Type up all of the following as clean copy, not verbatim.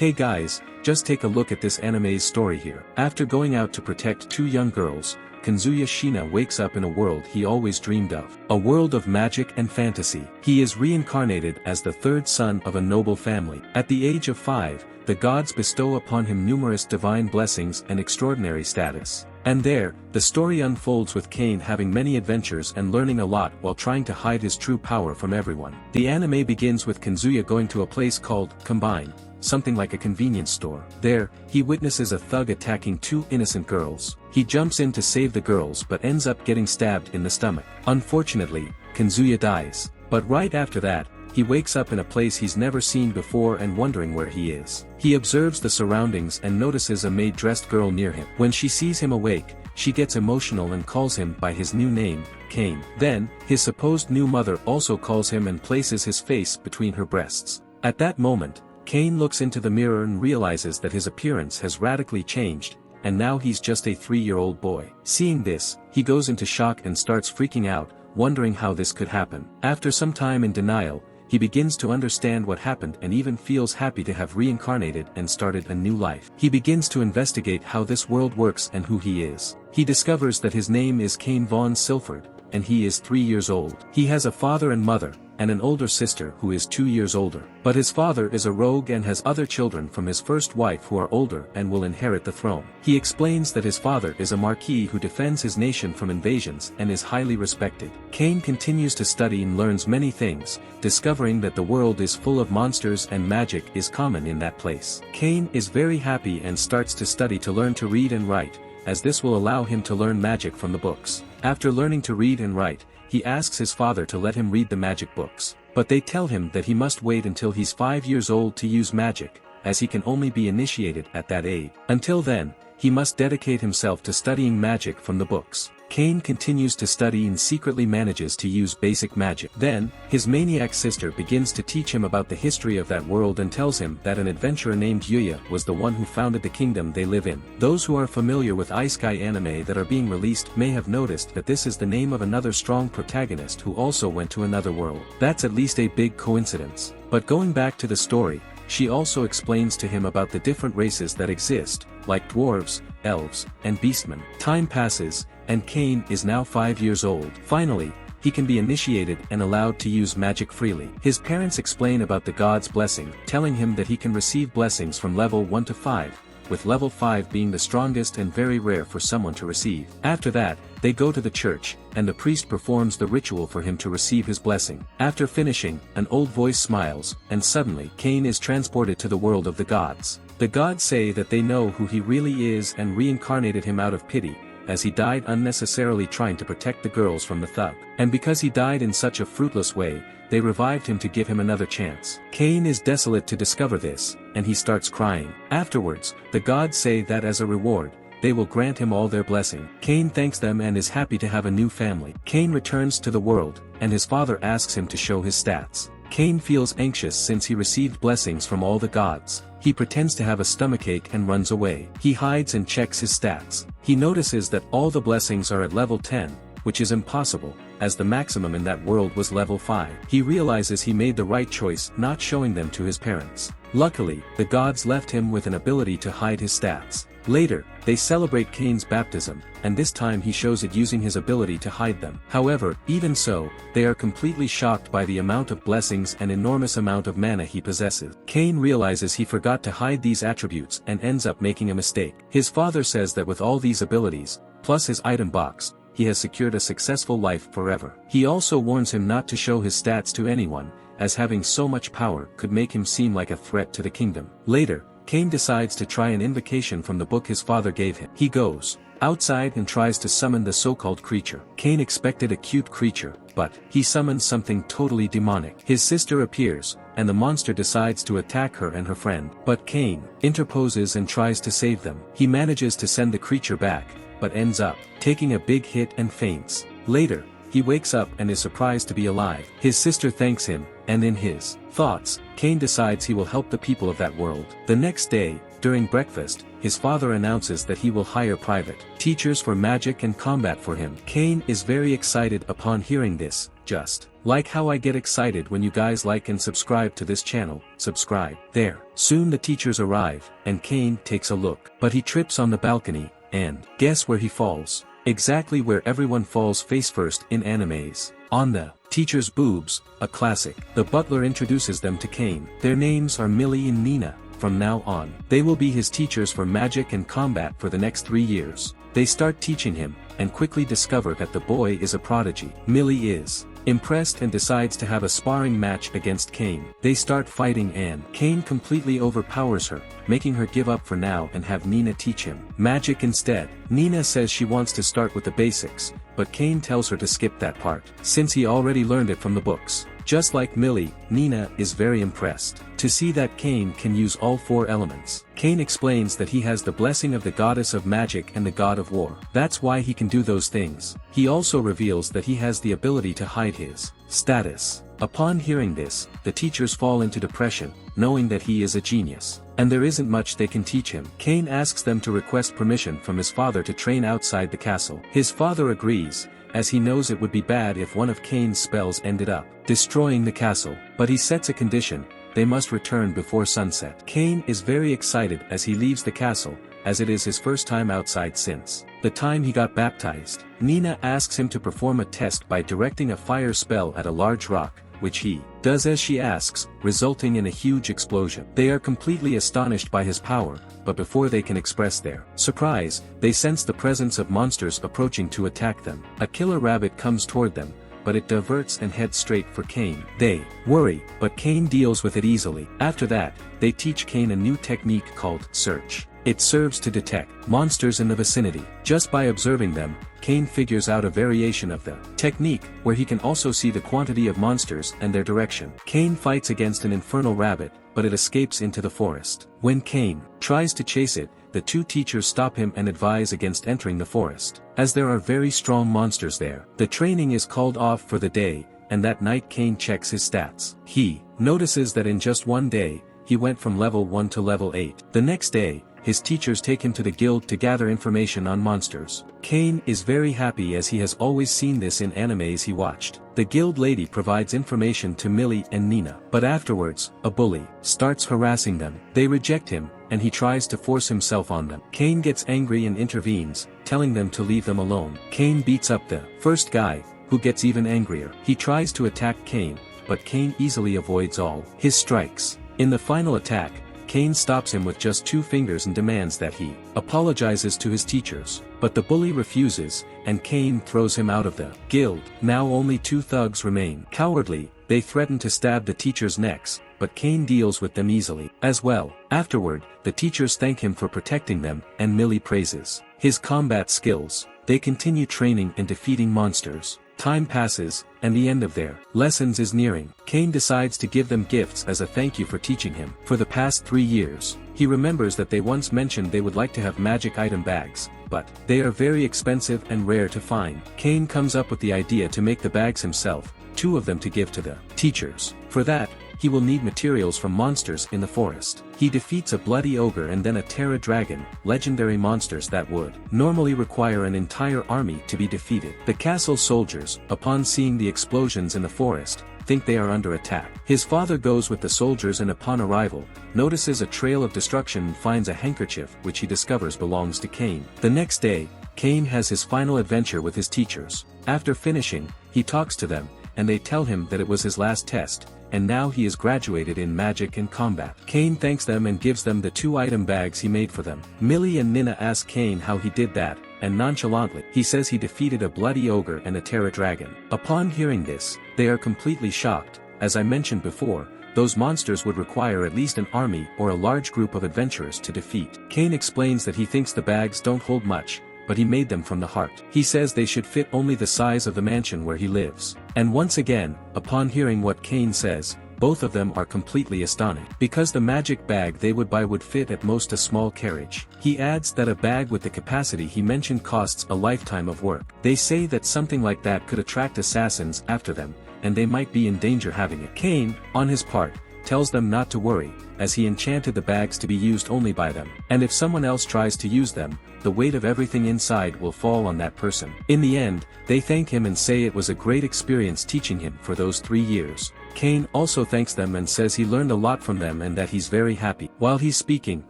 Hey guys, just take a look at this anime's story here. After going out to protect two young girls, Kazuya Shina wakes up in a world he always dreamed of. A world of magic and fantasy. He is reincarnated as the third son of a noble family. At the age of 5, the gods bestow upon him numerous divine blessings and extraordinary status. And there, the story unfolds with Kane having many adventures and learning a lot while trying to hide his true power from everyone. The anime begins with Kazuya going to a place called Combine, something like a convenience store. There, he witnesses a thug attacking two innocent girls. He jumps in to save the girls but ends up getting stabbed in the stomach. Unfortunately, Kazuya dies. But right after that, he wakes up in a place he's never seen before and wondering where he is. He observes the surroundings and notices a maid-dressed girl near him. When she sees him awake, she gets emotional and calls him by his new name, Kane. Then, his supposed new mother also calls him and places his face between her breasts. At that moment, Kane looks into the mirror and realizes that his appearance has radically changed, and now he's just a 3-year-old boy. Seeing this, he goes into shock and starts freaking out, wondering how this could happen. After some time in denial, he begins to understand what happened and even feels happy to have reincarnated and started a new life. He begins to investigate how this world works and who he is. He discovers that his name is Kane Von Silford, and he is 3 years old. He has a father and mother, and an older sister who is 2 years older. But his father is a rogue and has other children from his first wife who are older and will inherit the throne. He explains that his father is a marquis who defends his nation from invasions and is highly respected. Kane continues to study and learns many things, discovering that the world is full of monsters and magic is common in that place. Kane is very happy and starts to study to learn to read and write, as this will allow him to learn magic from the books. After learning to read and write, he asks his father to let him read the magic books. But they tell him that he must wait until he's 5 years old to use magic, as he can only be initiated at that age. Until then, he must dedicate himself to studying magic from the books. Kane continues to study and secretly manages to use basic magic. Then, his maniac sister begins to teach him about the history of that world and tells him that an adventurer named Yuya was the one who founded the kingdom they live in. Those who are familiar with Isekai anime that are being released may have noticed that this is the name of another strong protagonist who also went to another world. That's at least a big coincidence. But going back to the story, she also explains to him about the different races that exist, like dwarves, elves, and beastmen. Time passes, and Kane is now 5 years old. Finally, he can be initiated and allowed to use magic freely. His parents explain about the god's blessing, telling him that he can receive blessings from level 1 to 5, with level 5 being the strongest and very rare for someone to receive. After that, they go to the church, and the priest performs the ritual for him to receive his blessing. After finishing, an old voice smiles, and suddenly Kane is transported to the world of the gods. The gods say that they know who he really is and reincarnated him out of pity, as he died unnecessarily trying to protect the girls from the thug. And because he died in such a fruitless way, they revived him to give him another chance. Kane is desolate to discover this, and he starts crying. Afterwards, the gods say that as a reward, they will grant him all their blessing. Kane thanks them and is happy to have a new family. Kane returns to the world, and his father asks him to show his stats. Kane feels anxious since he received blessings from all the gods. He pretends to have a stomachache and runs away. He hides and checks his stats. He notices that all the blessings are at level 10, which is impossible, as the maximum in that world was level 5. He realizes he made the right choice not showing them to his parents. Luckily, the gods left him with an ability to hide his stats. Later, they celebrate Kane's baptism, and this time he shows it using his ability to hide them. However, even so, they are completely shocked by the amount of blessings and enormous amount of mana he possesses. Kane realizes he forgot to hide these attributes and ends up making a mistake. His father says that with all these abilities, plus his item box, he has secured a successful life forever. He also warns him not to show his stats to anyone, as having so much power could make him seem like a threat to the kingdom. Later, Kane decides to try an invocation from the book his father gave him. He goes outside and tries to summon the so-called creature. Kane expected a cute creature, but he summons something totally demonic. His sister appears, and the monster decides to attack her and her friend. But Kane interposes and tries to save them. He manages to send the creature back, but ends up taking a big hit and faints. Later, he wakes up and is surprised to be alive. His sister thanks him, and in his thoughts, Kane decides he will help the people of that world. The next day, during breakfast, his father announces that he will hire private teachers for magic and combat for him. Kane is very excited upon hearing this, just Like how I get excited when you guys like and subscribe to this channel, subscribe. There. Soon the teachers arrive, and Kane takes a look. But he trips on the balcony, and guess where he falls? Exactly where everyone falls face first in animes. On the teacher's boobs, a classic. The butler introduces them to Kane. Their names are Millie and Nina. From now on, they will be his teachers for magic and combat for the next 3 years. They start teaching him, and quickly discover that the boy is a prodigy. Millie is impressed and decides to have a sparring match against Kane. They start fighting and Kane completely overpowers her, making her give up for now and have Nina teach him magic instead. Nina says she wants to start with the basics, but Kane tells her to skip that part, since he already learned it from the books. Just like Millie, Nina is very impressed to see that Kane can use all 4 elements. Kane explains that he has the blessing of the goddess of magic and the god of war. That's why he can do those things. He also reveals that he has the ability to hide his status. Upon hearing this, the teachers fall into depression, knowing that he is a genius, and there isn't much they can teach him. Kane asks them to request permission from his father to train outside the castle. His father agrees, as he knows it would be bad if one of Kane's spells ended up destroying the castle, but he sets a condition: they must return before sunset. Kane is very excited as he leaves the castle, as it is his first time outside since the time he got baptized. Nina asks him to perform a test by directing a fire spell at a large rock, which he does as she asks, resulting in a huge explosion. They are completely astonished by his power, but before they can express their surprise, they sense the presence of monsters approaching to attack them. A killer rabbit comes toward them, but it diverts and heads straight for Kane. They worry, but Kane deals with it easily. After that, they teach Kane a new technique called search. It serves to detect monsters in the vicinity. Just by observing them, Kane figures out a variation of the technique, where he can also see the quantity of monsters and their direction. Kane fights against an infernal rabbit, but it escapes into the forest. When Kane tries to chase it, the 2 teachers stop him and advise against entering the forest, as there are very strong monsters there. The training is called off for the day, and that night Kane checks his stats. He notices that in just 1 day, he went from level 1 to level 8. The next day, his teachers take him to the guild to gather information on monsters. Kane is very happy as he has always seen this in animes he watched. The guild lady provides information to Millie and Nina, but afterwards, a bully starts harassing them. They reject him, and he tries to force himself on them. Kane gets angry and intervenes, telling them to leave them alone. Kane beats up the first guy, who gets even angrier. He tries to attack Kane, but Kane easily avoids all his strikes. In the final attack, Kane stops him with just 2 fingers and demands that he apologizes to his teachers, but the bully refuses, and Kane throws him out of the guild. Now only 2 thugs remain. Cowardly, they threaten to stab the teachers' necks, but Kane deals with them easily as well. Afterward, the teachers thank him for protecting them, and Millie praises his combat skills. They continue training and defeating monsters. Time passes, and the end of their lessons is nearing. Kane decides to give them gifts as a thank you for teaching him. For the past 3 years, he remembers that they once mentioned they would like to have magic item bags, but they are very expensive and rare to find. Kane comes up with the idea to make the bags himself, 2 of them to give to the teachers. For that, he will need materials from monsters in the forest. He defeats a bloody ogre and then a Terra dragon, legendary monsters that would normally require an entire army to be defeated. The castle soldiers, upon seeing the explosions in the forest, think they are under attack. His father goes with the soldiers and upon arrival, notices a trail of destruction and finds a handkerchief which he discovers belongs to Kane. The next day, Kane has his final adventure with his teachers. After finishing, he talks to them, and they tell him that it was his last test, and now he is graduated in magic and combat. Kane thanks them and gives them the 2 item bags he made for them. Millie and Nina ask Kane how he did that, and nonchalantly, he says he defeated a bloody ogre and a Terra dragon. Upon hearing this, they are completely shocked. As I mentioned before, those monsters would require at least an army or a large group of adventurers to defeat. Kane explains that he thinks the bags don't hold much, but he made them from the heart. He says they should fit only the size of the mansion where he lives. And once again, upon hearing what Kane says, both of them are completely astonished, because the magic bag they would buy would fit at most a small carriage. He adds that a bag with the capacity he mentioned costs a lifetime of work. They say that something like that could attract assassins after them, and they might be in danger having it. Kane, on his part, tells them not to worry, as he enchanted the bags to be used only by them. And if someone else tries to use them, the weight of everything inside will fall on that person. In the end, they thank him and say it was a great experience teaching him for those 3 years. Kane also thanks them and says he learned a lot from them and that he's very happy. While he's speaking,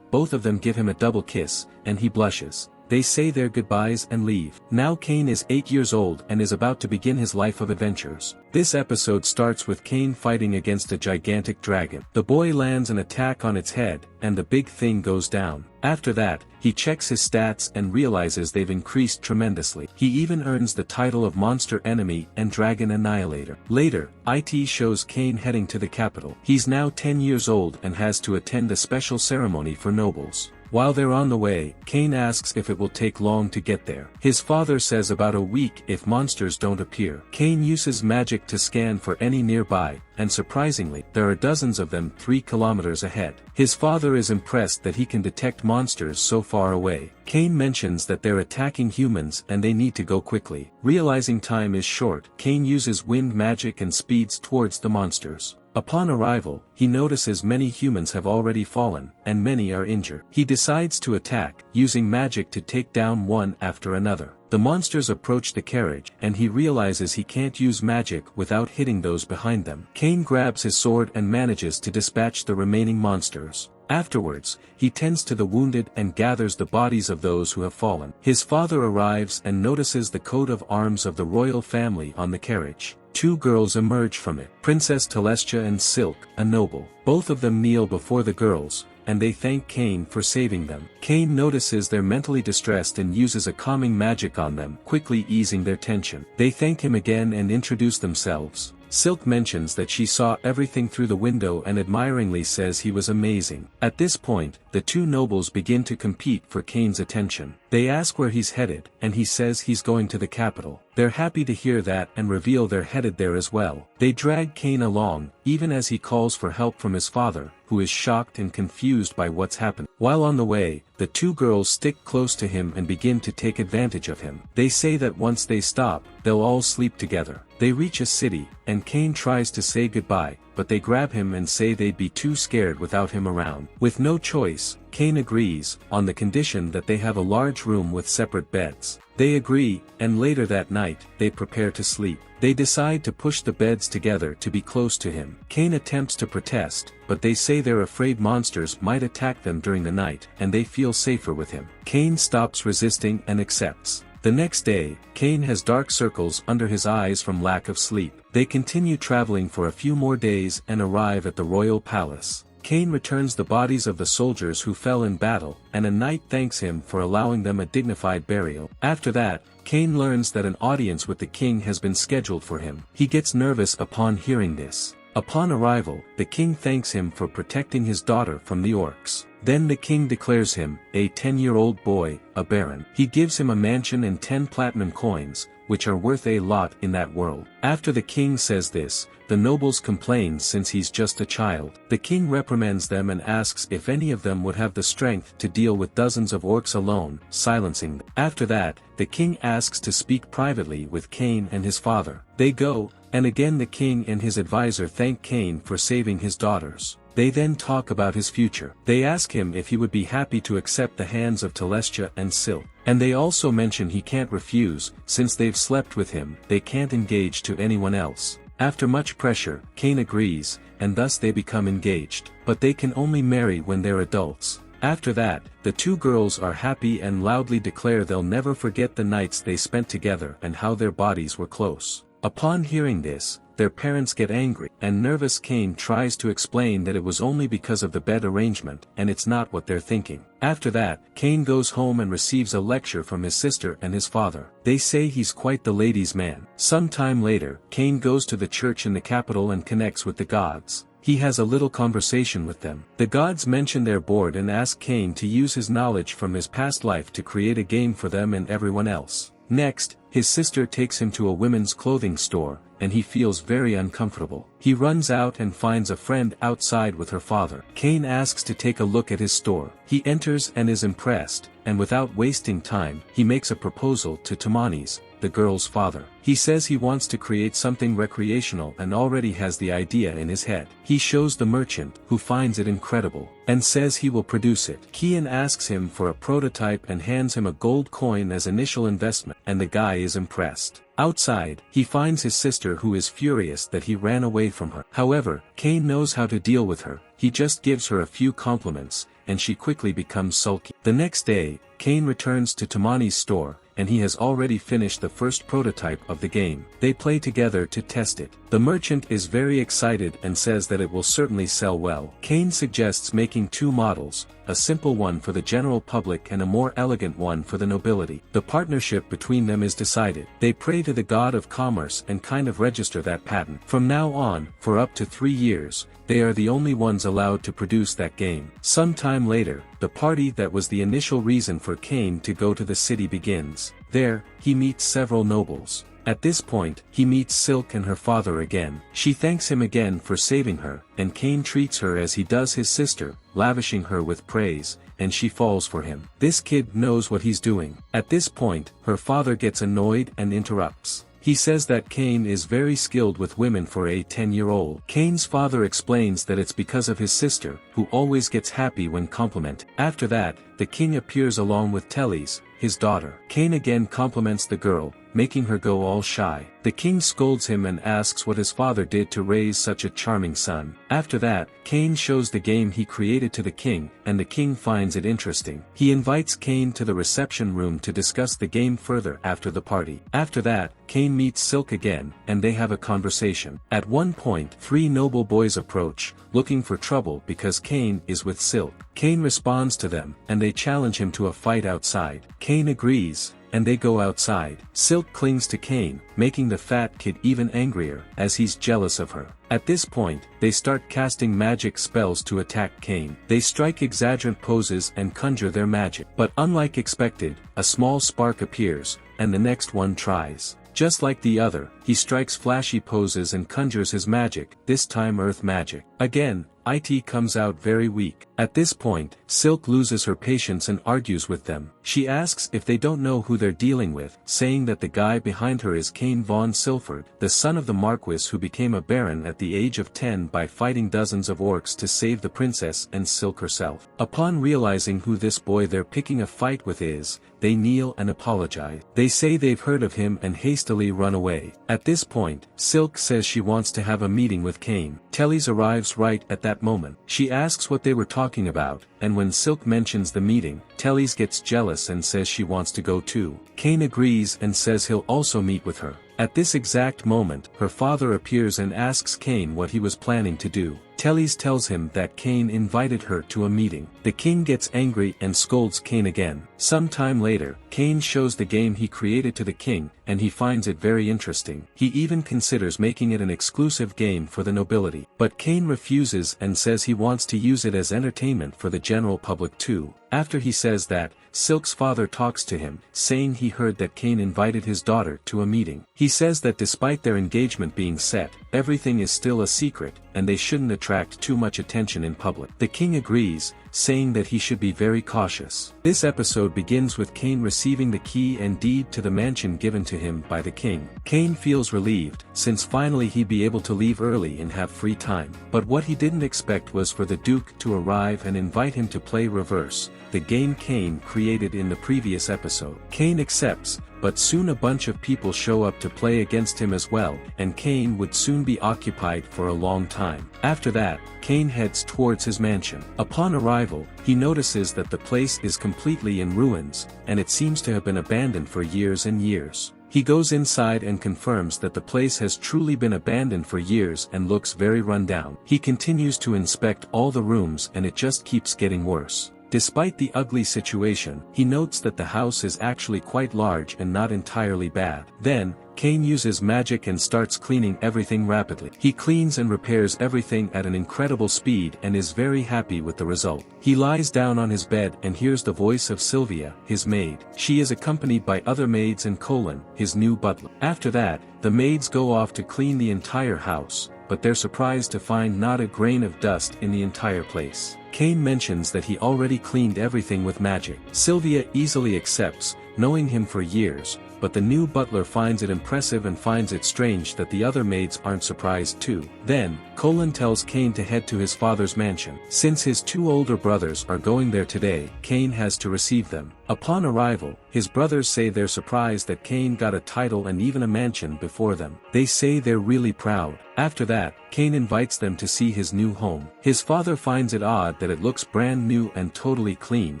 both of them give him a double kiss, and he blushes. They say their goodbyes and leave. Now Kane is 8 years old and is about to begin his life of adventures. This episode starts with Kane fighting against a gigantic dragon. The boy lands an attack on its head, and the big thing goes down. After that, he checks his stats and realizes they've increased tremendously. He even earns the title of Monster Enemy and Dragon Annihilator. Later, IT shows Kane heading to the capital. He's now 10 years old and has to attend a special ceremony for nobles. While they're on the way, Kane asks if it will take long to get there. His father says about a week if monsters don't appear. Kane uses magic to scan for any nearby, and surprisingly, there are dozens of them 3 kilometers ahead. His father is impressed that he can detect monsters so far away. Kane mentions that they're attacking humans and they need to go quickly. Realizing time is short, Kane uses wind magic and speeds towards the monsters. Upon arrival, he notices many humans have already fallen, and many are injured. He decides to attack, using magic to take down one after another. The monsters approach the carriage, and he realizes he can't use magic without hitting those behind them. Kane grabs his sword and manages to dispatch the remaining monsters. Afterwards, he tends to the wounded and gathers the bodies of those who have fallen. His father arrives and notices the coat of arms of the royal family on the carriage. 2 girls emerge from it, Princess Telestia and Silk, a noble. Both of them kneel before the girls, and they thank Kane for saving them. Kane notices they're mentally distressed and uses a calming magic on them, quickly easing their tension. They thank him again and introduce themselves. Silk mentions that she saw everything through the window and admiringly says he was amazing. At this point, the 2 nobles begin to compete for Kane's attention. They ask where he's headed, and he says he's going to the capital. They're happy to hear that and reveal they're headed there as well. They drag Kane along, even as he calls for help from his father, who is shocked and confused by what's happened. While on the way, the 2 girls stick close to him and begin to take advantage of him. They say that once they stop, they'll all sleep together. They reach a city, and Kane tries to say goodbye, but they grab him and say they'd be too scared without him around. With no choice, Kane agrees, on the condition that they have a large room with separate beds. They agree, and later that night, they prepare to sleep. They decide to push the beds together to be close to him. Kane attempts to protest, but they say they're afraid monsters might attack them during the night, and they feel safer with him. Kane stops resisting and accepts. The next day, Kane has dark circles under his eyes from lack of sleep. They continue traveling for a few more days and arrive at the royal palace. Kane returns the bodies of the soldiers who fell in battle, and a knight thanks him for allowing them a dignified burial. After that, Kane learns that an audience with the king has been scheduled for him. He gets nervous upon hearing this. Upon arrival, the king thanks him for protecting his daughter from the orcs. Then the king declares him, a 10-year-old boy, a baron. He gives him a mansion and 10 platinum coins, which are worth a lot in that world. After the king says this, the nobles complain since he's just a child. The king reprimands them and asks if any of them would have the strength to deal with dozens of orcs alone, silencing them. After that, the king asks to speak privately with Kane and his father. They go, and again the king and his advisor thank Kane for saving his daughters. They then talk about his future. They ask him if he would be happy to accept the hands of Telestia and Silk. And they also mention he can't refuse, since they've slept with him, they can't engage to anyone else. After much pressure, Kane agrees, and thus they become engaged. But they can only marry when they're adults. After that, the 2 girls are happy and loudly declare they'll never forget the nights they spent together and how their bodies were close. Upon hearing this, their parents get angry, and nervous Kane tries to explain that it was only because of the bed arrangement, and it's not what they're thinking. After that, Kane goes home and receives a lecture from his sister and his father. They say he's quite the ladies' man. Some time later, Kane goes to the church in the capital and connects with the gods. He has a little conversation with them. The gods mention they're bored and ask Kane to use his knowledge from his past life to create a game for them and everyone else. Next, his sister takes him to a women's clothing store, and he feels very uncomfortable. He runs out and finds a friend outside with her father. Kane asks to take a look at his store. He enters and is impressed, and without wasting time, he makes a proposal to Tamani's, the girl's father. He says he wants to create something recreational and already has the idea in his head. He shows the merchant, who finds it incredible, and says he will produce it. Kian asks him for a prototype and hands him a gold coin as initial investment, and the guy is impressed. Outside, he finds his sister who is furious that he ran away from her. However, Kane knows how to deal with her. He just gives her a few compliments, and she quickly becomes sulky. The next day, Kane returns to Tamani's store, and he has already finished the first prototype of the game. They play together to test it. The merchant is very excited and says that it will certainly sell well. Kane suggests making 2 models, a simple one for the general public and a more elegant one for the nobility. The partnership between them is decided. They pray to the god of commerce and kind of register that patent. From now on, for up to 3 years, they are the only ones allowed to produce that game. Sometime later, the party that was the initial reason for Kane to go to the city begins. There, he meets several nobles. At this point, he meets Silk and her father again. She thanks him again for saving her, and Kane treats her as he does his sister, lavishing her with praise, and she falls for him. This kid knows what he's doing. At this point, her father gets annoyed and interrupts. He says that Kane is very skilled with women for a 10-year-old. Kane's father explains that it's because of his sister, who always gets happy when complimented. After that, the king appears along with Teles, his daughter. Kane again compliments the girl, making her go all shy. The king scolds him and asks what his father did to raise such a charming son. After that, Kane shows the game he created to the king, and the king finds it interesting. He invites Kane to the reception room to discuss the game further after the party. After that, Kane meets Silk again, and they have a conversation. At one point, 3 noble boys approach, looking for trouble because Kane is with Silk. Kane responds to them, and they challenge him to a fight outside. Kane agrees, and they go outside. Silk clings to Kane, making the fat kid even angrier, as he's jealous of her. At this point, they start casting magic spells to attack Kane. They strike exaggerant poses and conjure their magic. But unlike expected, a small spark appears, and the next one tries. Just like the other, he strikes flashy poses and conjures his magic, this time earth magic. Again, it comes out very weak. At this point, Silk loses her patience and argues with them. She asks if they don't know who they're dealing with, saying that the guy behind her is Kane von Silford, the son of the Marquis who became a baron at the age of 10 by fighting dozens of orcs to save the princess and Silk herself. Upon realizing who this boy they're picking a fight with is, they kneel and apologize. They say they've heard of him and hastily run away. At this point, Silk says she wants to have a meeting with Kane. Teles arrives right at that moment. She asks what they were talking about, and when Silk mentions the meeting, Teles gets jealous and says she wants to go too. Kane agrees and says he'll also meet with her. At this exact moment, her father appears and asks Kane what he was planning to do. Teles tells him that Kane invited her to a meeting. The king gets angry and scolds Kane again. Some time later, Kane shows the game he created to the king, and he finds it very interesting. He even considers making it an exclusive game for the nobility. But Kane refuses and says he wants to use it as entertainment for the general public too. After he says that, Silk's father talks to him, saying he heard that Kane invited his daughter to a meeting. He says that despite their engagement being set, everything is still a secret, and they shouldn't attract too much attention in public. The king agrees, saying that he should be very cautious. This episode begins with Kane receiving the key and deed to the mansion given to him by the king. Kane feels relieved, since finally he'd be able to leave early and have free time. But what he didn't expect was for the Duke to arrive and invite him to play Reverse, the game Kane created in the previous episode. Kane accepts, but soon a bunch of people show up to play against him as well, and Kane would soon be occupied for a long time. After that, Kane heads towards his mansion. Upon arrival, he notices that the place is completely in ruins, and it seems to have been abandoned for years and years. He goes inside and confirms that the place has truly been abandoned for years and looks very run down. He continues to inspect all the rooms and it just keeps getting worse. Despite the ugly situation, he notes that the house is actually quite large and not entirely bad. Then, Cain uses magic and starts cleaning everything rapidly. He cleans and repairs everything at an incredible speed and is very happy with the result. He lies down on his bed and hears the voice of Sylvia, his maid. She is accompanied by other maids and Colin, his new butler. After that, the maids go off to clean the entire house, but they're surprised to find not a grain of dust in the entire place. Cain mentions that he already cleaned everything with magic. Sylvia easily accepts, knowing him for years, but the new butler finds it impressive and finds it strange that the other maids aren't surprised too. Then, Colin tells Cain to head to his father's mansion. Since his two older brothers are going there today, Cain has to receive them. Upon arrival, his brothers say they're surprised that Cain got a title and even a mansion before them. They say they're really proud. After that, Cain invites them to see his new home. His father finds it odd that it looks brand new and totally clean,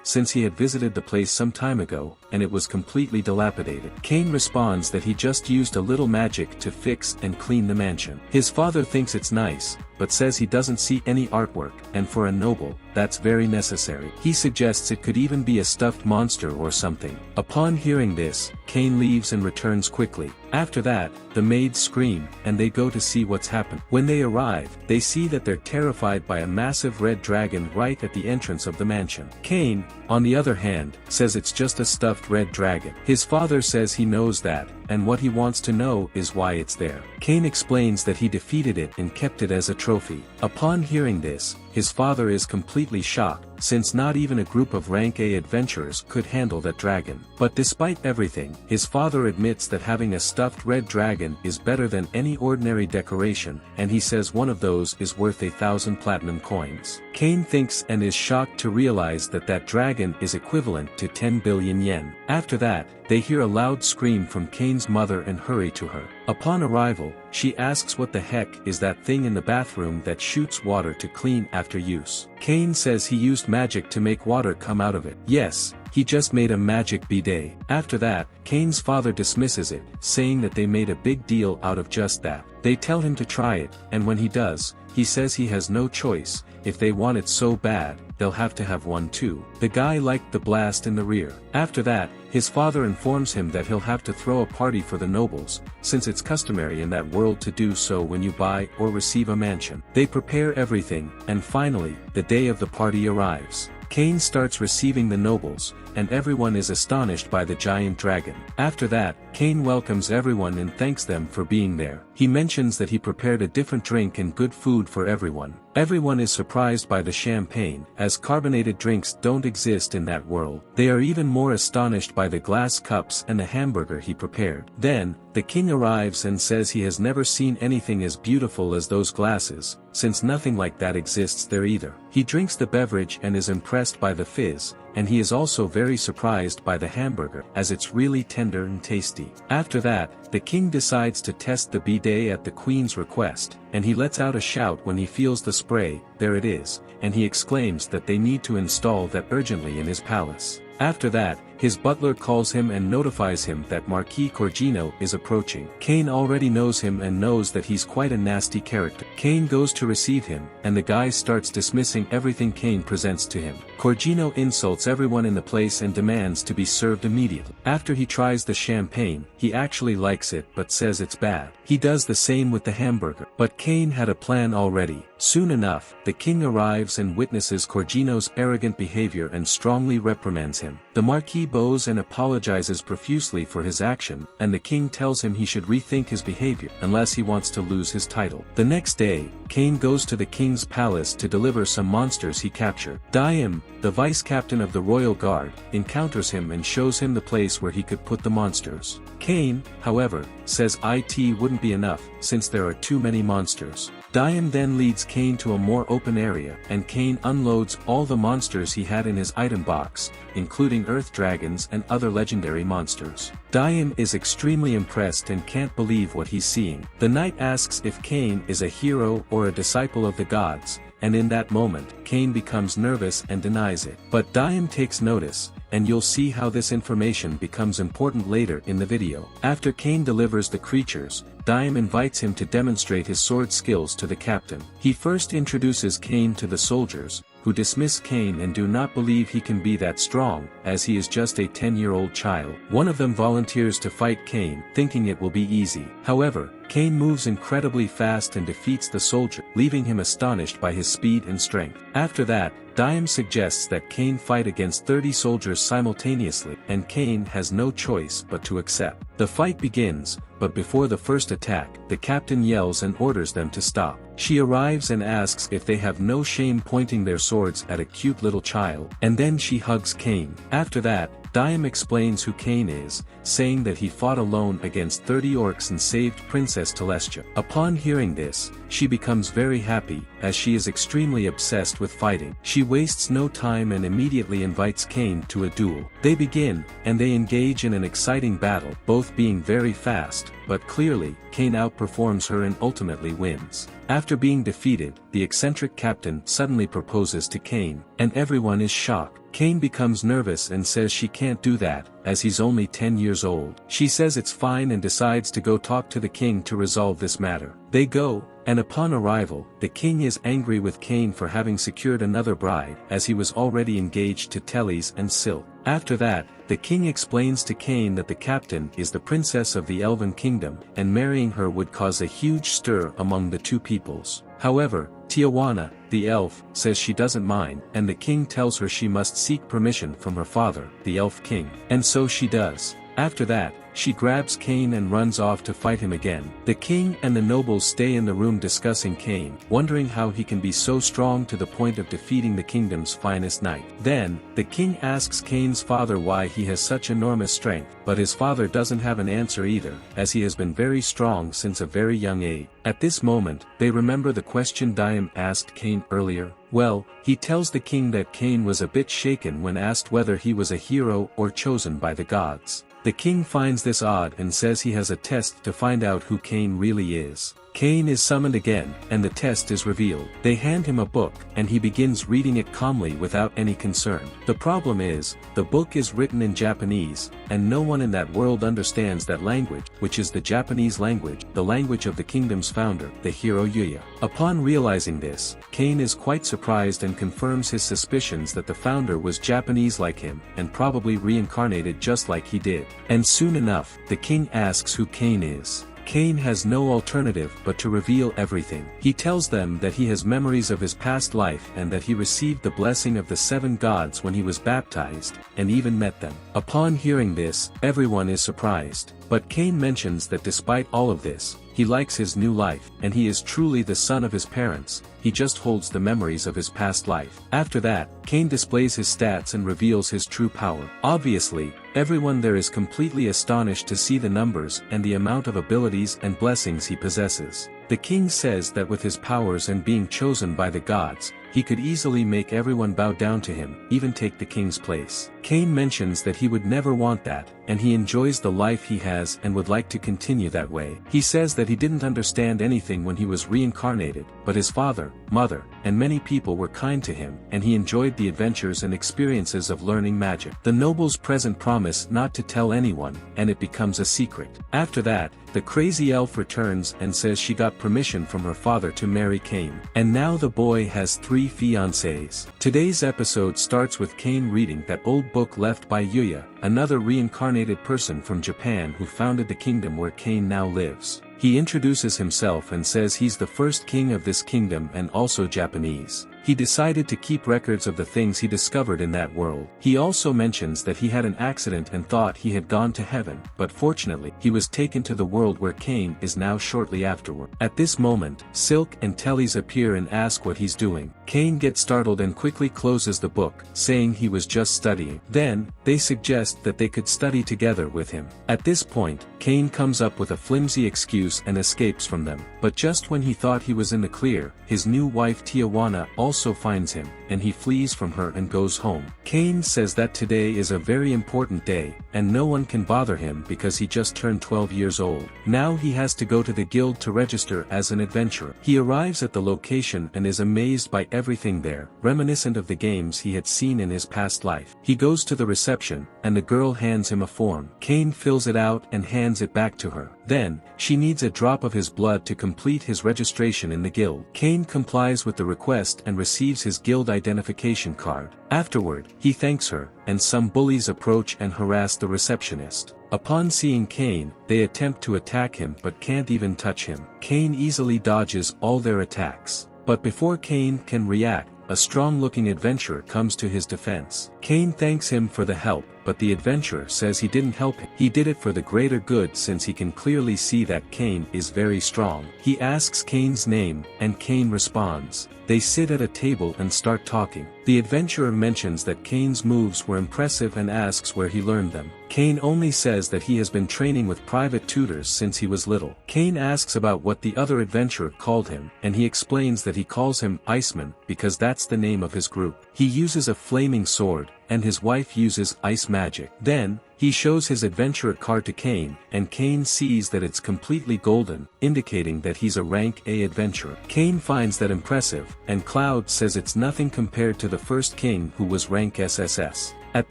since he had visited the place some time ago, and it was completely dilapidated. Cain responds that he just used a little magic to fix and clean the mansion. His father thinks it's nice, but says he doesn't see any artwork, and for a noble, that's very necessary. He suggests it could even be a stuffed monster or something. Upon hearing this, Cain leaves and returns quickly. After that, the maids scream, and they go to see what's happened. When they arrive, they see that they're terrified by a massive red dragon right at the entrance of the mansion. Cain, on the other hand, says it's just a stuffed red dragon. His father says he knows that, and what he wants to know is why it's there. Cain explains that he defeated it and kept it as a trophy. Upon hearing this, his father is completely shocked, since not even a group of rank A adventurers could handle that dragon. But despite everything, his father admits that having a stuffed red dragon is better than any ordinary decoration, and he says one of those is worth 1,000 platinum coins. Cain thinks and is shocked to realize that that dragon is equivalent to 10 billion yen. After that, they hear a loud scream from Cain's mother and hurry to her. Upon arrival, she asks what the heck is that thing in the bathroom that shoots water to clean after use. Cain says he used magic to make water come out of it. Yes, he just made a magic bidet. After that, Cain's father dismisses it, saying that they made a big deal out of just that. They tell him to try it, and when he does, he says he has no choice. If they want it so bad, they'll have to have one too. The guy liked the blast in the rear. After that, his father informs him that he'll have to throw a party for the nobles, since it's customary in that world to do so when you buy or receive a mansion. They prepare everything, and finally, the day of the party arrives. Cain starts receiving the nobles, and everyone is astonished by the giant dragon. After that, Cain welcomes everyone and thanks them for being there. He mentions that he prepared a different drink and good food for everyone. Everyone is surprised by the champagne, as carbonated drinks don't exist in that world. They are even more astonished by the glass cups and the hamburger he prepared. Then, the king arrives and says he has never seen anything as beautiful as those glasses, since nothing like that exists there either. He drinks the beverage and is impressed by the fizz, and he is also very surprised by the hamburger, as it's really tender and tasty. After that, the king decides to test the bidet at the queen's request, and he lets out a shout when he feels the spray. There it is, and he exclaims that they need to install that urgently in his palace. After that, his butler calls him and notifies him that Marquis Corgino is approaching. Cain already knows him and knows that he's quite a nasty character. Cain goes to receive him, and the guy starts dismissing everything Cain presents to him. Corgino insults everyone in the place and demands to be served immediately. After he tries the champagne, he actually likes it but says it's bad. He does the same with the hamburger. But Cain had a plan already. Soon enough, the king arrives and witnesses Corgino's arrogant behavior and strongly reprimands him. The Marquis bows and apologizes profusely for his action, and the king tells him he should rethink his behavior unless he wants to lose his title. The next day, Cain goes to the king's palace to deliver some monsters he captured. Daim, the vice captain of the royal guard, encounters him and shows him the place where he could put the monsters. Cain, however, says it wouldn't be enough, since there are too many monsters. Daim then leads Cain to a more open area, and Cain unloads all the monsters he had in his item box, including earth dragons and other legendary monsters. Daim is extremely impressed and can't believe what he's seeing. The knight asks if Cain is a hero or a disciple of the gods, and in that moment, Cain becomes nervous and denies it. But Daim takes notice, and you'll see how this information becomes important later in the video. After Cain delivers the creatures, Daim invites him to demonstrate his sword skills to the captain. He first introduces Cain to the soldiers, who dismiss Cain and do not believe he can be that strong, as he is just a 10-year-old child. One of them volunteers to fight Cain, thinking it will be easy. However, Cain moves incredibly fast and defeats the soldier, leaving him astonished by his speed and strength. After that, Dime suggests that Cain fight against 30 soldiers simultaneously, and Cain has no choice but to accept. The fight begins, but before the first attack, the captain yells and orders them to stop. She arrives and asks if they have no shame pointing their swords at a cute little child, and then she hugs Cain. After that, Dime explains who Cain is, saying that he fought alone against 30 orcs and saved Princess Telestia. Upon hearing this, she becomes very happy, as she is extremely obsessed with fighting. She wastes no time and immediately invites Cain to a duel. They begin, and they engage in an exciting battle, both being very fast, but clearly, Cain outperforms her and ultimately wins. After being defeated, the eccentric captain suddenly proposes to Cain, and everyone is shocked. Cain becomes nervous and says she can't do that, as he's only 10 years old. She says it's fine and decides to go talk to the king to resolve this matter. They go, and upon arrival, the king is angry with Cain for having secured another bride, as he was already engaged to Teles and Silk. After that, the king explains to Cain that the captain is the princess of the Elven Kingdom, and marrying her would cause a huge stir among the two peoples. However, Tijuana, the elf, says she doesn't mind, and the king tells her she must seek permission from her father, the elf king. And so she does. After that, she grabs Cain and runs off to fight him again. The king and the nobles stay in the room discussing Cain, wondering how he can be so strong to the point of defeating the kingdom's finest knight. Then, the king asks Cain's father why he has such enormous strength, but his father doesn't have an answer either, as he has been very strong since a very young age. At this moment, they remember the question Dime asked Cain earlier. Well, he tells the king that Cain was a bit shaken when asked whether he was a hero or chosen by the gods. The king finds this odd and says he has a test to find out who Cain really is. Cain is summoned again, and the test is revealed. They hand him a book, and he begins reading it calmly without any concern. The problem is, the book is written in Japanese, and no one in that world understands that language, which is the Japanese language, the language of the kingdom's founder, the hero Yuya. Upon realizing this, Cain is quite surprised and confirms his suspicions that the founder was Japanese like him, and probably reincarnated just like he did. And soon enough, the king asks who Cain is. Cain has no alternative but to reveal everything. He tells them that he has memories of his past life and that he received the blessing of the 7 gods when he was baptized, and even met them. Upon hearing this, everyone is surprised. But Cain mentions that despite all of this, he likes his new life, and he is truly the son of his parents, he just holds the memories of his past life. After that, Cain displays his stats and reveals his true power. Obviously, everyone there is completely astonished to see the numbers and the amount of abilities and blessings he possesses. The king says that with his powers and being chosen by the gods, he could easily make everyone bow down to him, even take the king's place. Cain mentions that he would never want that, and he enjoys the life he has and would like to continue that way. He says that he didn't understand anything when he was reincarnated, but his father, mother, and many people were kind to him, and he enjoyed the adventures and experiences of learning magic. The nobles present promise not to tell anyone, and it becomes a secret. After that, the crazy elf returns and says she got permission from her father to marry Cain. And now the boy has 3 fiancées. Today's episode starts with Cain reading that old book left by Yuya, another reincarnated person from Japan who founded the kingdom where Cain now lives. He introduces himself and says he's the first king of this kingdom and also Japanese. He decided to keep records of the things he discovered in that world. He also mentions that he had an accident and thought he had gone to heaven, but fortunately, he was taken to the world where Cain is now shortly afterward. At this moment, Silk and Teles appear and ask what he's doing. Cain gets startled and quickly closes the book, saying he was just studying. Then, they suggest that they could study together with him. At this point, Cain comes up with a flimsy excuse and escapes from them. But just when he thought he was in the clear, his new wife Tijuana also finds him, and he flees from her and goes home. Cain says that today is a very important day, and no one can bother him because he just turned 12 years old. Now he has to go to the guild to register as an adventurer. He arrives at the location and is amazed by everything there, reminiscent of the games he had seen in his past life. He goes to the reception, and the girl hands him a form. Cain fills it out and hands it back to her. Then, she needs a drop of his blood to complete his registration in the guild. Cain complies with the request and receives his guild identification card. Afterward, he thanks her, and some bullies approach and harass the receptionist. Upon seeing Kane, they attempt to attack him but can't even touch him. Kane easily dodges all their attacks. But before Kane can react, a strong-looking adventurer comes to his defense. Kane thanks him for the help, but the adventurer says he didn't help him. He did it for the greater good since he can clearly see that Kane is very strong. He asks Kane's name, and Kane responds. They sit at a table and start talking. The adventurer mentions that Kane's moves were impressive and asks where he learned them. Kane only says that he has been training with private tutors since he was little. Kane asks about what the other adventurer called him, and he explains that he calls him Iceman because that's the name of his group. He uses a flaming sword, and his wife uses ice magic. Then, he shows his adventurer card to Kane, and Kane sees that it's completely golden, indicating that he's a rank A adventurer. Kane finds that impressive, and Cloud says it's nothing compared to the first king who was rank SSS. At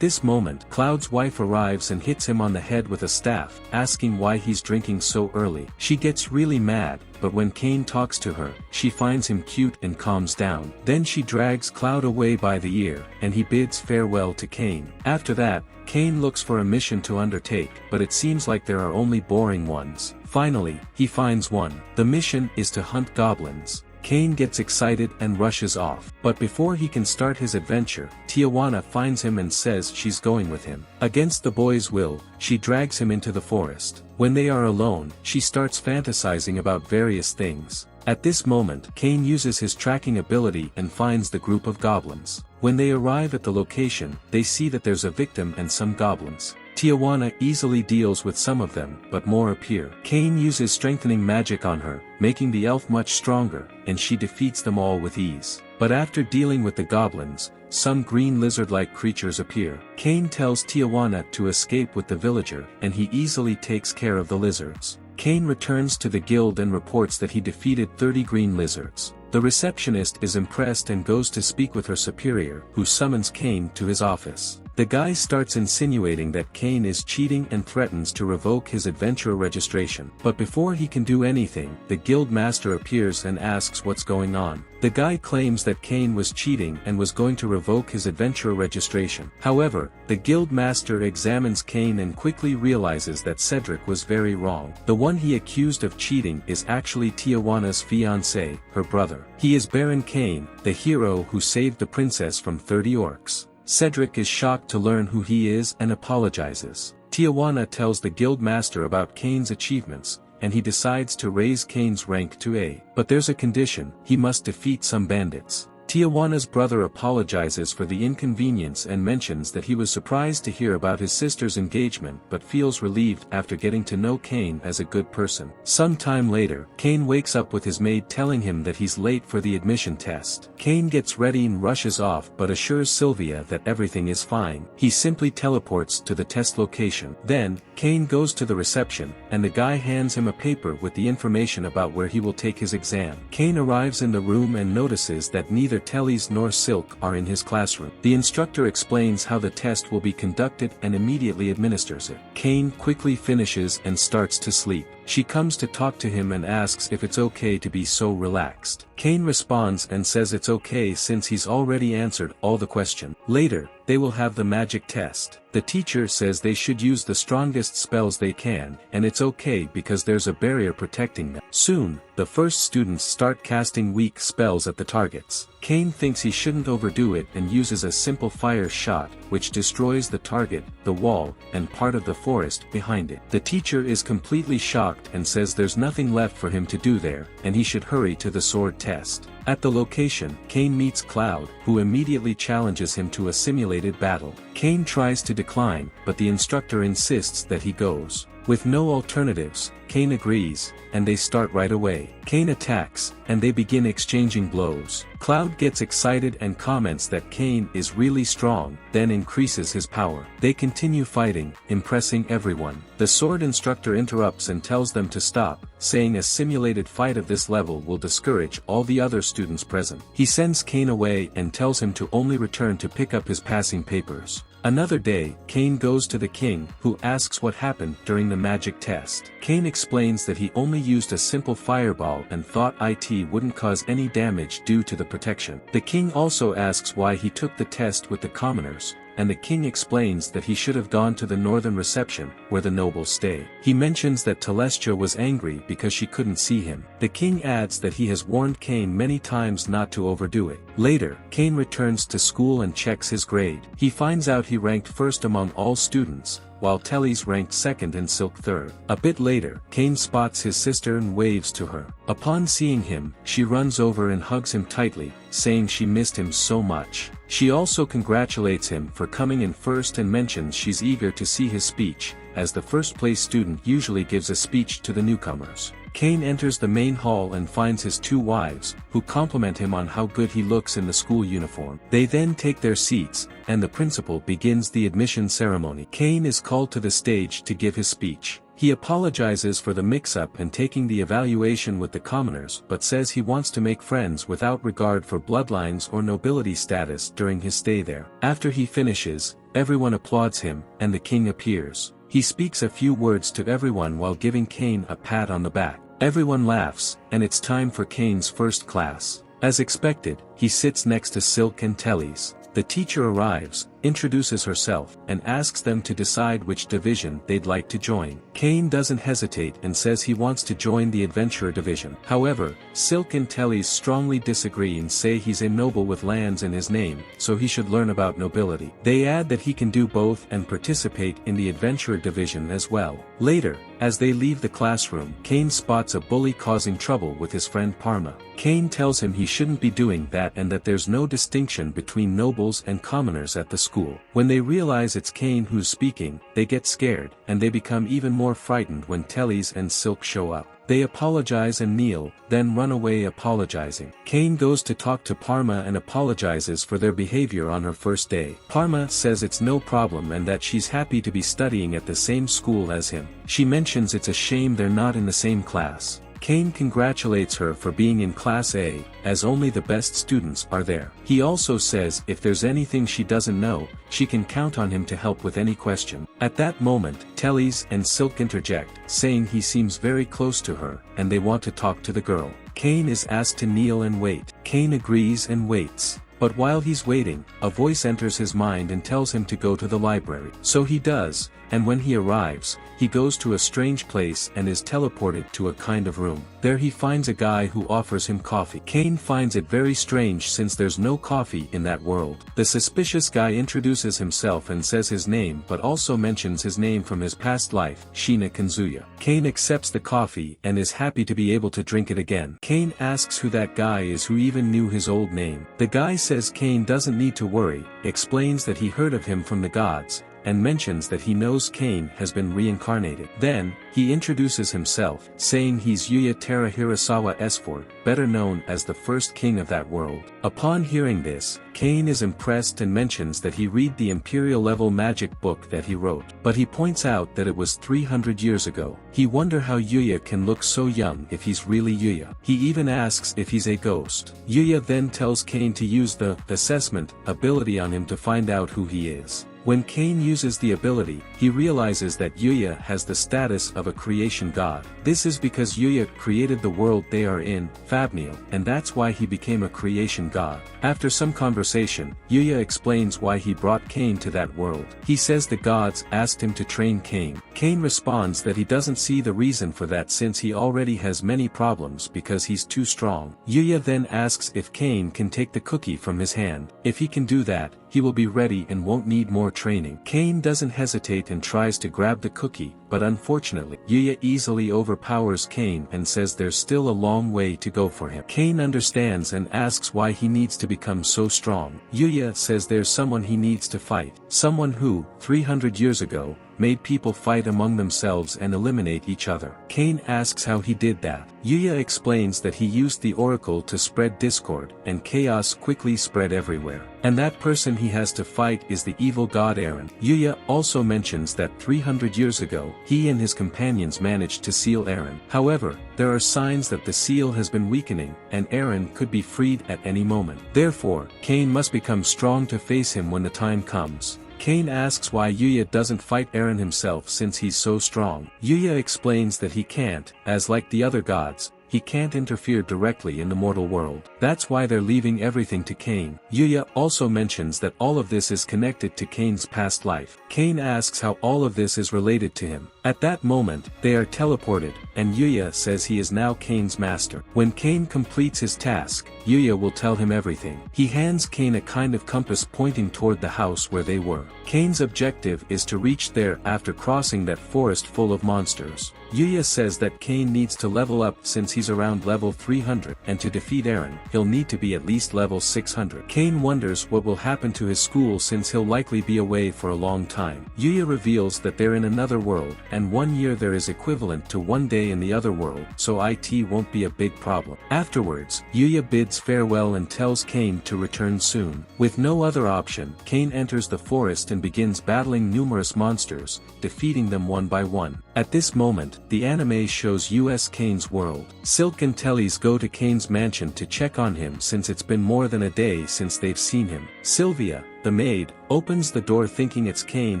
this moment, Cloud's wife arrives and hits him on the head with a staff, asking why he's drinking so early. She gets really mad, but when Kane talks to her, she finds him cute and calms down. Then she drags Cloud away by the ear, and he bids farewell to Kane. After that, Kane looks for a mission to undertake, but it seems like there are only boring ones. Finally, he finds one. The mission is to hunt goblins. Kane gets excited and rushes off. But before he can start his adventure, Tijuana finds him and says she's going with him. Against the boy's will, she drags him into the forest. When they are alone, she starts fantasizing about various things. At this moment, Kane uses his tracking ability and finds the group of goblins. When they arrive at the location, they see that there's a victim and some goblins. Tijuana easily deals with some of them, but more appear. Kane uses strengthening magic on her, making the elf much stronger, and she defeats them all with ease. But after dealing with the goblins, some green lizard-like creatures appear. Kane tells Tijuana to escape with the villager, and he easily takes care of the lizards. Kane returns to the guild and reports that he defeated 30 green lizards. The receptionist is impressed and goes to speak with her superior, who summons Kane to his office. The guy starts insinuating that Kane is cheating and threatens to revoke his adventurer registration. But before he can do anything, the guild master appears and asks what's going on. The guy claims that Kane was cheating and was going to revoke his adventurer registration. However, the guild master examines Kane and quickly realizes that Cedric was very wrong. The one he accused of cheating is actually Tijuana's fiancé, her brother. He is Baron Kane, the hero who saved the princess from 30 orcs. Cedric is shocked to learn who he is and apologizes. Tijuana tells the guild master about Kane's achievements, and he decides to raise Kane's rank to A. But there's a condition: he must defeat some bandits. Tijuana's brother apologizes for the inconvenience and mentions that he was surprised to hear about his sister's engagement but feels relieved after getting to know Kane as a good person. Some time later, Kane wakes up with his maid telling him that he's late for the admission test. Kane gets ready and rushes off but assures Sylvia that everything is fine. He simply teleports to the test location. Then, Kane goes to the reception, and the guy hands him a paper with the information about where he will take his exam. Kane arrives in the room and notices that neither Tellys nor Silk are in his classroom. The instructor explains how the test will be conducted and immediately administers it. Kane quickly finishes and starts to sleep. She comes to talk to him and asks if it's okay to be so relaxed. Kane responds and says it's okay since he's already answered all the questions. Later, they will have the magic test. The teacher says they should use the strongest spells they can, and it's okay because there's a barrier protecting them. Soon, the first students start casting weak spells at the targets. Kane thinks he shouldn't overdo it and uses a simple fire shot, which destroys the target, the wall, and part of the forest behind it. The teacher is completely shocked and says there's nothing left for him to do there, and he should hurry to the sword test. At the location, Kane meets Cloud, who immediately challenges him to a simulated battle. Kane tries to decline, but the instructor insists that he goes. With no alternatives, Kane agrees, and they start right away. Kane attacks, and they begin exchanging blows. Cloud gets excited and comments that Kane is really strong, then increases his power. They continue fighting, impressing everyone. The sword instructor interrupts and tells them to stop, saying a simulated fight of this level will discourage all the other students present. He sends Kane away and tells him to only return to pick up his passing papers. Another day, Kane goes to the king, who asks what happened during the magic test. Kane explains that he only used a simple fireball and thought it wouldn't cause any damage due to the protection. The king also asks why he took the test with the commoners, and the king explains that he should have gone to the northern reception, where the nobles stay. He mentions that Telestia was angry because she couldn't see him. The king adds that he has warned Kane many times not to overdo it. Later, Kane returns to school and checks his grade. He finds out he ranked first among all students, while Tellys ranked second and Silk third. A bit later, Kane spots his sister and waves to her. Upon seeing him, she runs over and hugs him tightly, saying she missed him so much. She also congratulates him for coming in first and mentions she's eager to see his speech, as the first-place student usually gives a speech to the newcomers. Kane enters the main hall and finds his two wives, who compliment him on how good he looks in the school uniform. They then take their seats, and the principal begins the admission ceremony. Kane is called to the stage to give his speech. He apologizes for the mix-up and taking the evaluation with the commoners, but says he wants to make friends without regard for bloodlines or nobility status during his stay there. After he finishes, everyone applauds him, and the king appears. He speaks a few words to everyone while giving Kane a pat on the back. Everyone laughs, and it's time for Kane's first class. As expected, he sits next to Silk and Tellys. The teacher arrives, introduces herself, and asks them to decide which division they'd like to join. Kane doesn't hesitate and says he wants to join the adventurer division. However, Silk and Tellys strongly disagree and say he's a noble with lands in his name, so he should learn about nobility. They add that he can do both and participate in the adventurer division as well. Later, as they leave the classroom, Kane spots a bully causing trouble with his friend Parma. Kane tells him he shouldn't be doing that and that there's no distinction between nobles and commoners at the school. When they realize it's Kane who's speaking, they get scared, and they become even more frightened when Tellys and Silk show up. They apologize and kneel, then run away apologizing. Kane goes to talk to Parma and apologizes for their behavior on her first day. Parma says it's no problem and that she's happy to be studying at the same school as him. She mentions it's a shame they're not in the same class. Kane congratulates her for being in Class A, as only the best students are there. He also says if there's anything she doesn't know, she can count on him to help with any question. At that moment, Tellys and Silk interject, saying he seems very close to her, and they want to talk to the girl. Kane is asked to kneel and wait. Kane agrees and waits. But while he's waiting, a voice enters his mind and tells him to go to the library. So he does, and when he arrives, he goes to a strange place and is teleported to a kind of room. There he finds a guy who offers him coffee. Kane finds it very strange since there's no coffee in that world. The suspicious guy introduces himself and says his name but also mentions his name from his past life, Shina Kanzuya. Kane accepts the coffee and is happy to be able to drink it again. Kane asks who that guy is who even knew his old name. The guy says Kane doesn't need to worry, explains that he heard of him from the gods, and mentions that he knows Kane has been reincarnated. Then, he introduces himself, saying he's Yuya Tera Hirasawa Esford, better known as the first king of that world. Upon hearing this, Kane is impressed and mentions that he read the Imperial-level magic book that he wrote. But he points out that it was 300 years ago. He wonders how Yuya can look so young if he's really Yuya. He even asks if he's a ghost. Yuya then tells Kane to use the assessment ability on him to find out who he is. When Kane uses the ability, he realizes that Yuya has the status of a creation god. This is because Yuya created the world they are in, Fabniel, and that's why he became a creation god. After some conversation, Yuya explains why he brought Kane to that world. He says the gods asked him to train Kane. Kane responds that he doesn't see the reason for that since he already has many problems because he's too strong. Yuya then asks if Kane can take the cookie from his hand. If he can do that, he will be ready and won't need more training. Kane doesn't hesitate and tries to grab the cookie, but unfortunately, Yuya easily overpowers Kane and says there's still a long way to go for him. Kane understands and asks why he needs to become so strong. Yuya says there's someone he needs to fight, someone who, 300 years ago, made people fight among themselves and eliminate each other. Kane asks how he did that. Yuya explains that he used the oracle to spread discord, and chaos quickly spread everywhere. And that person he has to fight is the evil god Eren. Yuya also mentions that 300 years ago, he and his companions managed to seal Eren. However, there are signs that the seal has been weakening, and Eren could be freed at any moment. Therefore, Kane must become strong to face him when the time comes. Kane asks why Yuya doesn't fight Eren himself since he's so strong. Yuya explains that he can't, as like the other gods, he can't interfere directly in the mortal world. That's why they're leaving everything to Kane. Yuya also mentions that all of this is connected to Kane's past life. Kane asks how all of this is related to him. At that moment, they are teleported, and Yuya says he is now Kane's master. When Kane completes his task, Yuya will tell him everything. He hands Kane a kind of compass pointing toward the house where they were. Kane's objective is to reach there after crossing that forest full of monsters. Yuya says that Kane needs to level up since he's around level 300, and to defeat Eren, he'll need to be at least level 600. Kane wonders what will happen to his school since he'll likely be away for a long time. Yuya reveals that they're in another world, and 1 year there is equivalent to 1 day in the other world, so IT won't be a big problem. Afterwards, Yuya bids farewell and tells Kane to return soon. With no other option, Kane enters the forest and begins battling numerous monsters, defeating them one by one. At this moment, the anime shows US Kane's world. Silk and Tellys go to Kane's mansion to check on him since it's been more than a day since they've seen him. Sylvia, the maid, opens the door thinking it's Kane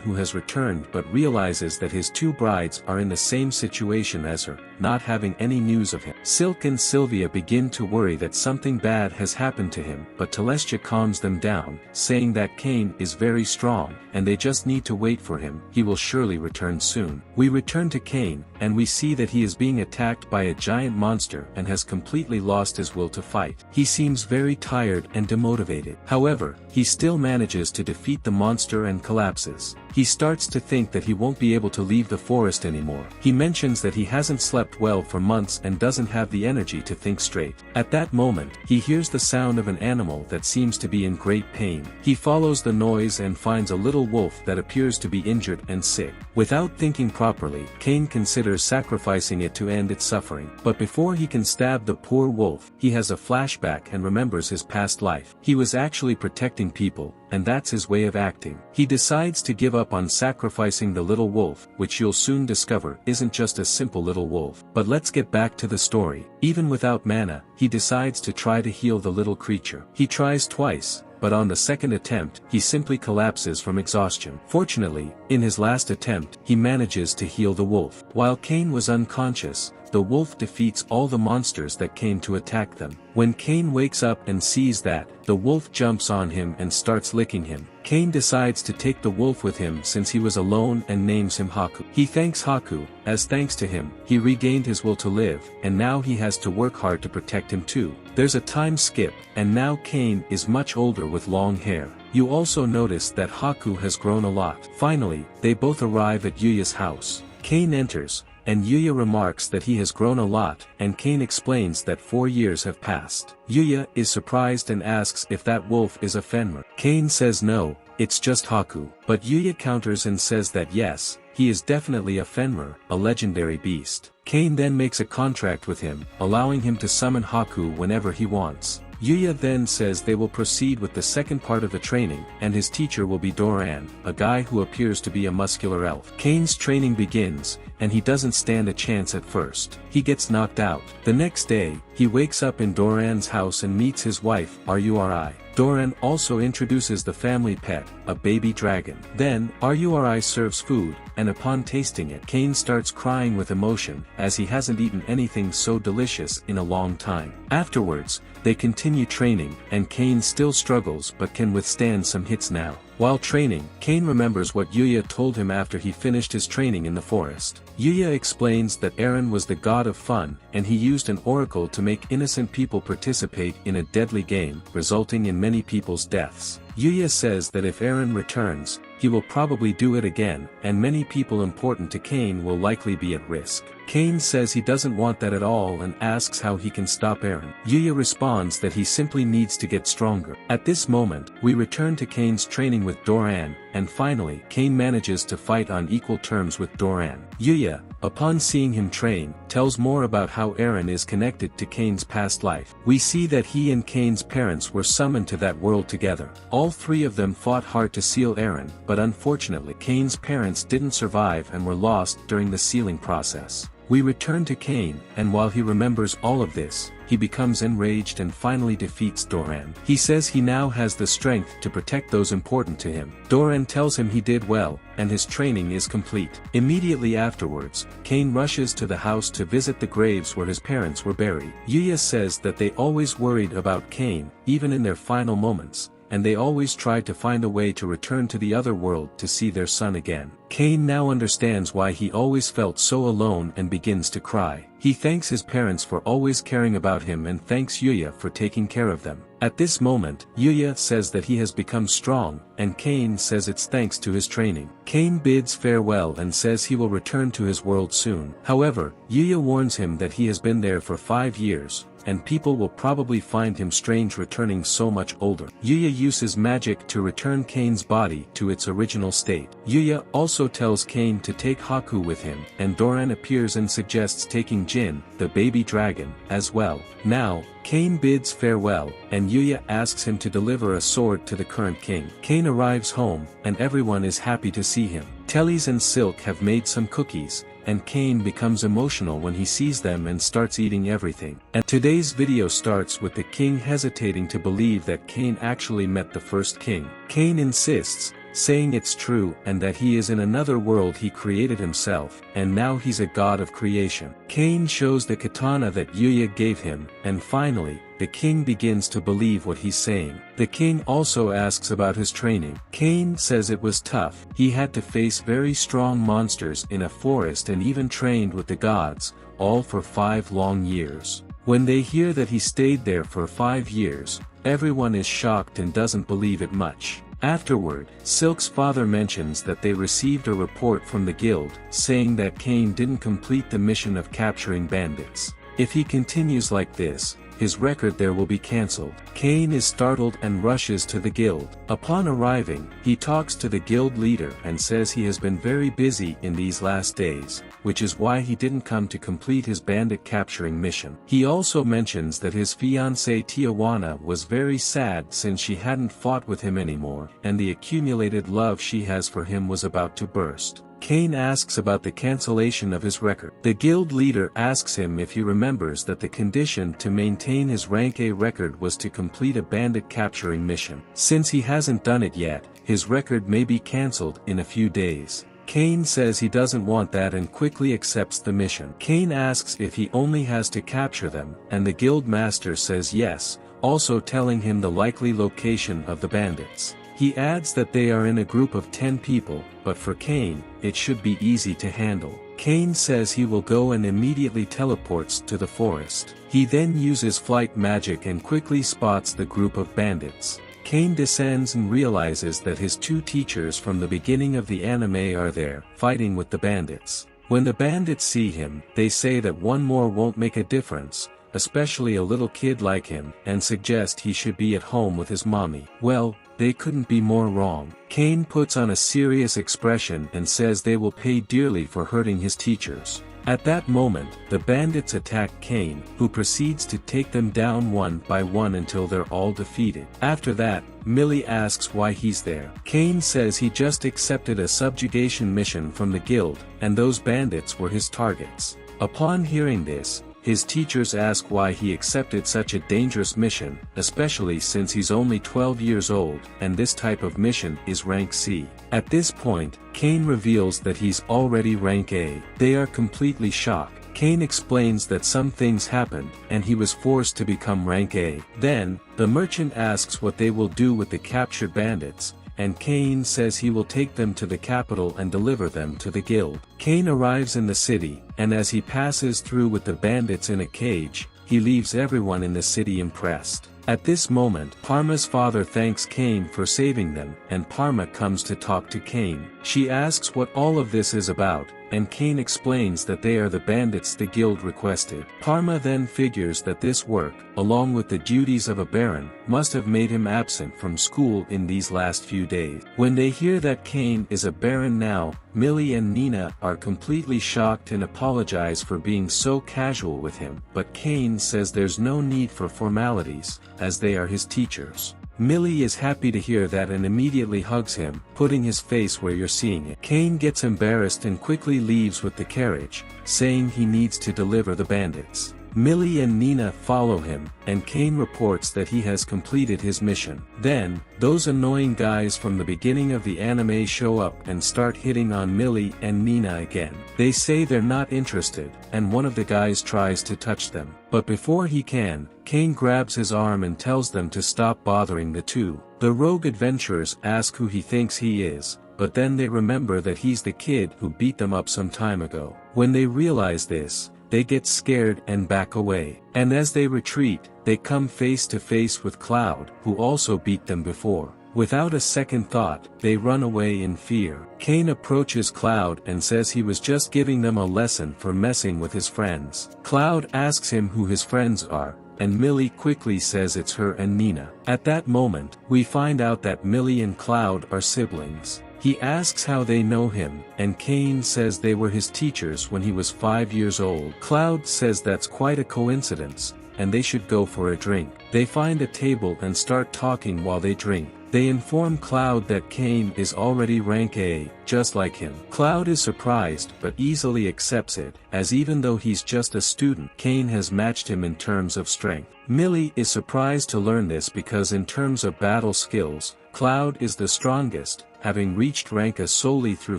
who has returned but realizes that his two brides are in the same situation as her, not having any news of him. Silk and Sylvia begin to worry that something bad has happened to him, but Telestia calms them down, saying that Kane is very strong, and they just need to wait for him, he will surely return soon. We return to Kane, and we see that he is being attacked by a giant monster and has completely lost his will to fight. He seems very tired and demotivated. However, he still manages to defeat the monster and collapses. He starts to think that he won't be able to leave the forest anymore. He mentions that he hasn't slept well for months and doesn't have the energy to think straight. At that moment, he hears the sound of an animal that seems to be in great pain. He follows the noise and finds a little wolf that appears to be injured and sick. Without thinking properly, Kane considers sacrificing it to end its suffering. But before he can stab the poor wolf, he has a flashback and remembers his past life. He was actually protecting people, and that's his way of acting. He decides to give up on sacrificing the little wolf, which you'll soon discover isn't just a simple little wolf. But let's get back to the story. Even without mana, he decides to try to heal the little creature. He tries twice, but on the second attempt, he simply collapses from exhaustion. Fortunately, in his last attempt, he manages to heal the wolf. While Kane was unconscious, the wolf defeats all the monsters that came to attack them. When Kane wakes up and sees that, the wolf jumps on him and starts licking him. Kane decides to take the wolf with him since he was alone and names him Haku. He thanks Haku, as thanks to him, he regained his will to live, and now he has to work hard to protect him too. There's a time skip, and now Kane is much older with long hair. You also notice that Haku has grown a lot. Finally, they both arrive at Yuya's house. Kane enters, and Yuya remarks that he has grown a lot, and Kane explains that 4 years have passed. Yuya is surprised and asks if that wolf is a Fenrir. Kane says no, it's just Haku. But Yuya counters and says that yes, he is definitely a Fenrir, a legendary beast. Kane then makes a contract with him, allowing him to summon Haku whenever he wants. Yuya then says they will proceed with the second part of the training, and his teacher will be Doran, a guy who appears to be a muscular elf. Kane's training begins, and he doesn't stand a chance at first. He gets knocked out. The next day, he wakes up in Doran's house and meets his wife, Ruri. Doran also introduces the family pet, a baby dragon. Then, Ruri serves food, and upon tasting it, Kane starts crying with emotion, as he hasn't eaten anything so delicious in a long time. Afterwards, they continue training, and Kane still struggles but can withstand some hits now. While training, Kane remembers what Yuya told him after he finished his training in the forest. Yuya explains that Eren was the god of fun, and he used an oracle to make innocent people participate in a deadly game, resulting in many people's deaths. Yuya says that if Eren returns, he will probably do it again, and many people important to Kane will likely be at risk. Kane says he doesn't want that at all and asks how he can stop Eren. Yuya responds that he simply needs to get stronger. At this moment, we return to Kane's training with Doran, and finally, Kane manages to fight on equal terms with Doran. Yuya, upon seeing him train, tells more about how Eren is connected to Kane's past life. We see that he and Kane's parents were summoned to that world together. All three of them fought hard to seal Eren, but unfortunately Kane's parents didn't survive and were lost during the sealing process. We return to Kane, and while he remembers all of this, he becomes enraged and finally defeats Doran. He says he now has the strength to protect those important to him. Doran tells him he did well, and his training is complete. Immediately afterwards, Kane rushes to the house to visit the graves where his parents were buried. Yuya says that they always worried about Kane, even in their final moments, and they always tried to find a way to return to the other world to see their son again. Kane now understands why he always felt so alone and begins to cry. He thanks his parents for always caring about him and thanks Yuya for taking care of them. At this moment, Yuya says that he has become strong, and Kane says it's thanks to his training. Kane bids farewell and says he will return to his world soon. However, Yuya warns him that he has been there for 5 years, and people will probably find him strange returning so much older. Yuya uses magic to return Kane's body to its original state. Yuya also tells Kane to take Haku with him, and Doran appears and suggests taking Jin, the baby dragon, as well. Now, Kane bids farewell, and Yuya asks him to deliver a sword to the current king. Kane arrives home, and everyone is happy to see him. Tellys and Silk have made some cookies, and Kane becomes emotional when he sees them and starts eating everything. And today's video starts with the king hesitating to believe that Kane actually met the first king. Kane insists, saying it's true and that he is in another world he created himself, and now he's a god of creation. Kane shows the katana that Yuya gave him, and finally, the king begins to believe what he's saying. The king also asks about his training. Kane says it was tough. He had to face very strong monsters in a forest and even trained with the gods, all for 5 long years. When they hear that he stayed there for 5 years, everyone is shocked and doesn't believe it much. Afterward, Silk's father mentions that they received a report from the guild, saying that Kane didn't complete the mission of capturing bandits. If he continues like this, his record there will be cancelled. Kane is startled and rushes to the guild. Upon arriving, he talks to the guild leader and says he has been very busy in these last days, which is why he didn't come to complete his bandit capturing mission. He also mentions that his fiancée Tijuana was very sad since she hadn't fought with him anymore, and the accumulated love she has for him was about to burst. Kane asks about the cancellation of his record. The guild leader asks him if he remembers that the condition to maintain his rank A record was to complete a bandit capturing mission. Since he hasn't done it yet, his record may be cancelled in a few days. Kane says he doesn't want that and quickly accepts the mission. Kane asks if he only has to capture them, and the guild master says yes, also telling him the likely location of the bandits. He adds that they are in a group of 10 people, but for Kane, it should be easy to handle. Kane says he will go and immediately teleports to the forest. He then uses flight magic and quickly spots the group of bandits. Kane descends and realizes that his 2 teachers from the beginning of the anime are there, fighting with the bandits. When the bandits see him, they say that one more won't make a difference, especially a little kid like him, and suggest he should be at home with his mommy. Well, they couldn't be more wrong. Kane puts on a serious expression and says they will pay dearly for hurting his teachers. At that moment, the bandits attack Kane, who proceeds to take them down one by one until they're all defeated. After that, Millie asks why he's there. Kane says he just accepted a subjugation mission from the guild, and those bandits were his targets. Upon hearing this, his teachers ask why he accepted such a dangerous mission, especially since he's only 12 years old, and this type of mission is rank C. At this point, Kane reveals that he's already rank A. They are completely shocked. Kane explains that some things happened, and he was forced to become rank A. Then, the merchant asks what they will do with the captured bandits, and Kane says he will take them to the capital and deliver them to the guild. Kane arrives in the city, and as he passes through with the bandits in a cage, he leaves everyone in the city impressed. At this moment, Parma's father thanks Kane for saving them, and Parma comes to talk to Kane. She asks what all of this is about, and Kane explains that they are the bandits the guild requested. Parma then figures that this work, along with the duties of a baron, must have made him absent from school in these last few days. When they hear that Kane is a baron now, Millie and Nina are completely shocked and apologize for being so casual with him, but Kane says there's no need for formalities, as they are his teachers. Millie is happy to hear that and immediately hugs him, putting his face where you're seeing it. Kane gets embarrassed and quickly leaves with the carriage, saying he needs to deliver the bandits. Millie and Nina follow him, and Kane reports that he has completed his mission. Then, those annoying guys from the beginning of the anime show up and start hitting on Millie and Nina again. They say they're not interested, and one of the guys tries to touch them. But before he can, Kane grabs his arm and tells them to stop bothering the two. The rogue adventurers ask who he thinks he is, but then they remember that he's the kid who beat them up some time ago. When they realize this, they get scared and back away. And as they retreat, they come face to face with Cloud, who also beat them before. Without a second thought, they run away in fear. Kane approaches Cloud and says he was just giving them a lesson for messing with his friends. Cloud asks him who his friends are, and Millie quickly says it's her and Nina. At that moment, we find out that Millie and Cloud are siblings. He asks how they know him, and Kane says they were his teachers when he was 5 years old. Cloud says that's quite a coincidence, and they should go for a drink. They find a table and start talking while they drink. They inform Cloud that Kane is already rank A, just like him. Cloud is surprised but easily accepts it, as even though he's just a student, Kane has matched him in terms of strength. Millie is surprised to learn this because in terms of battle skills, Cloud is the strongest, having reached rank A solely through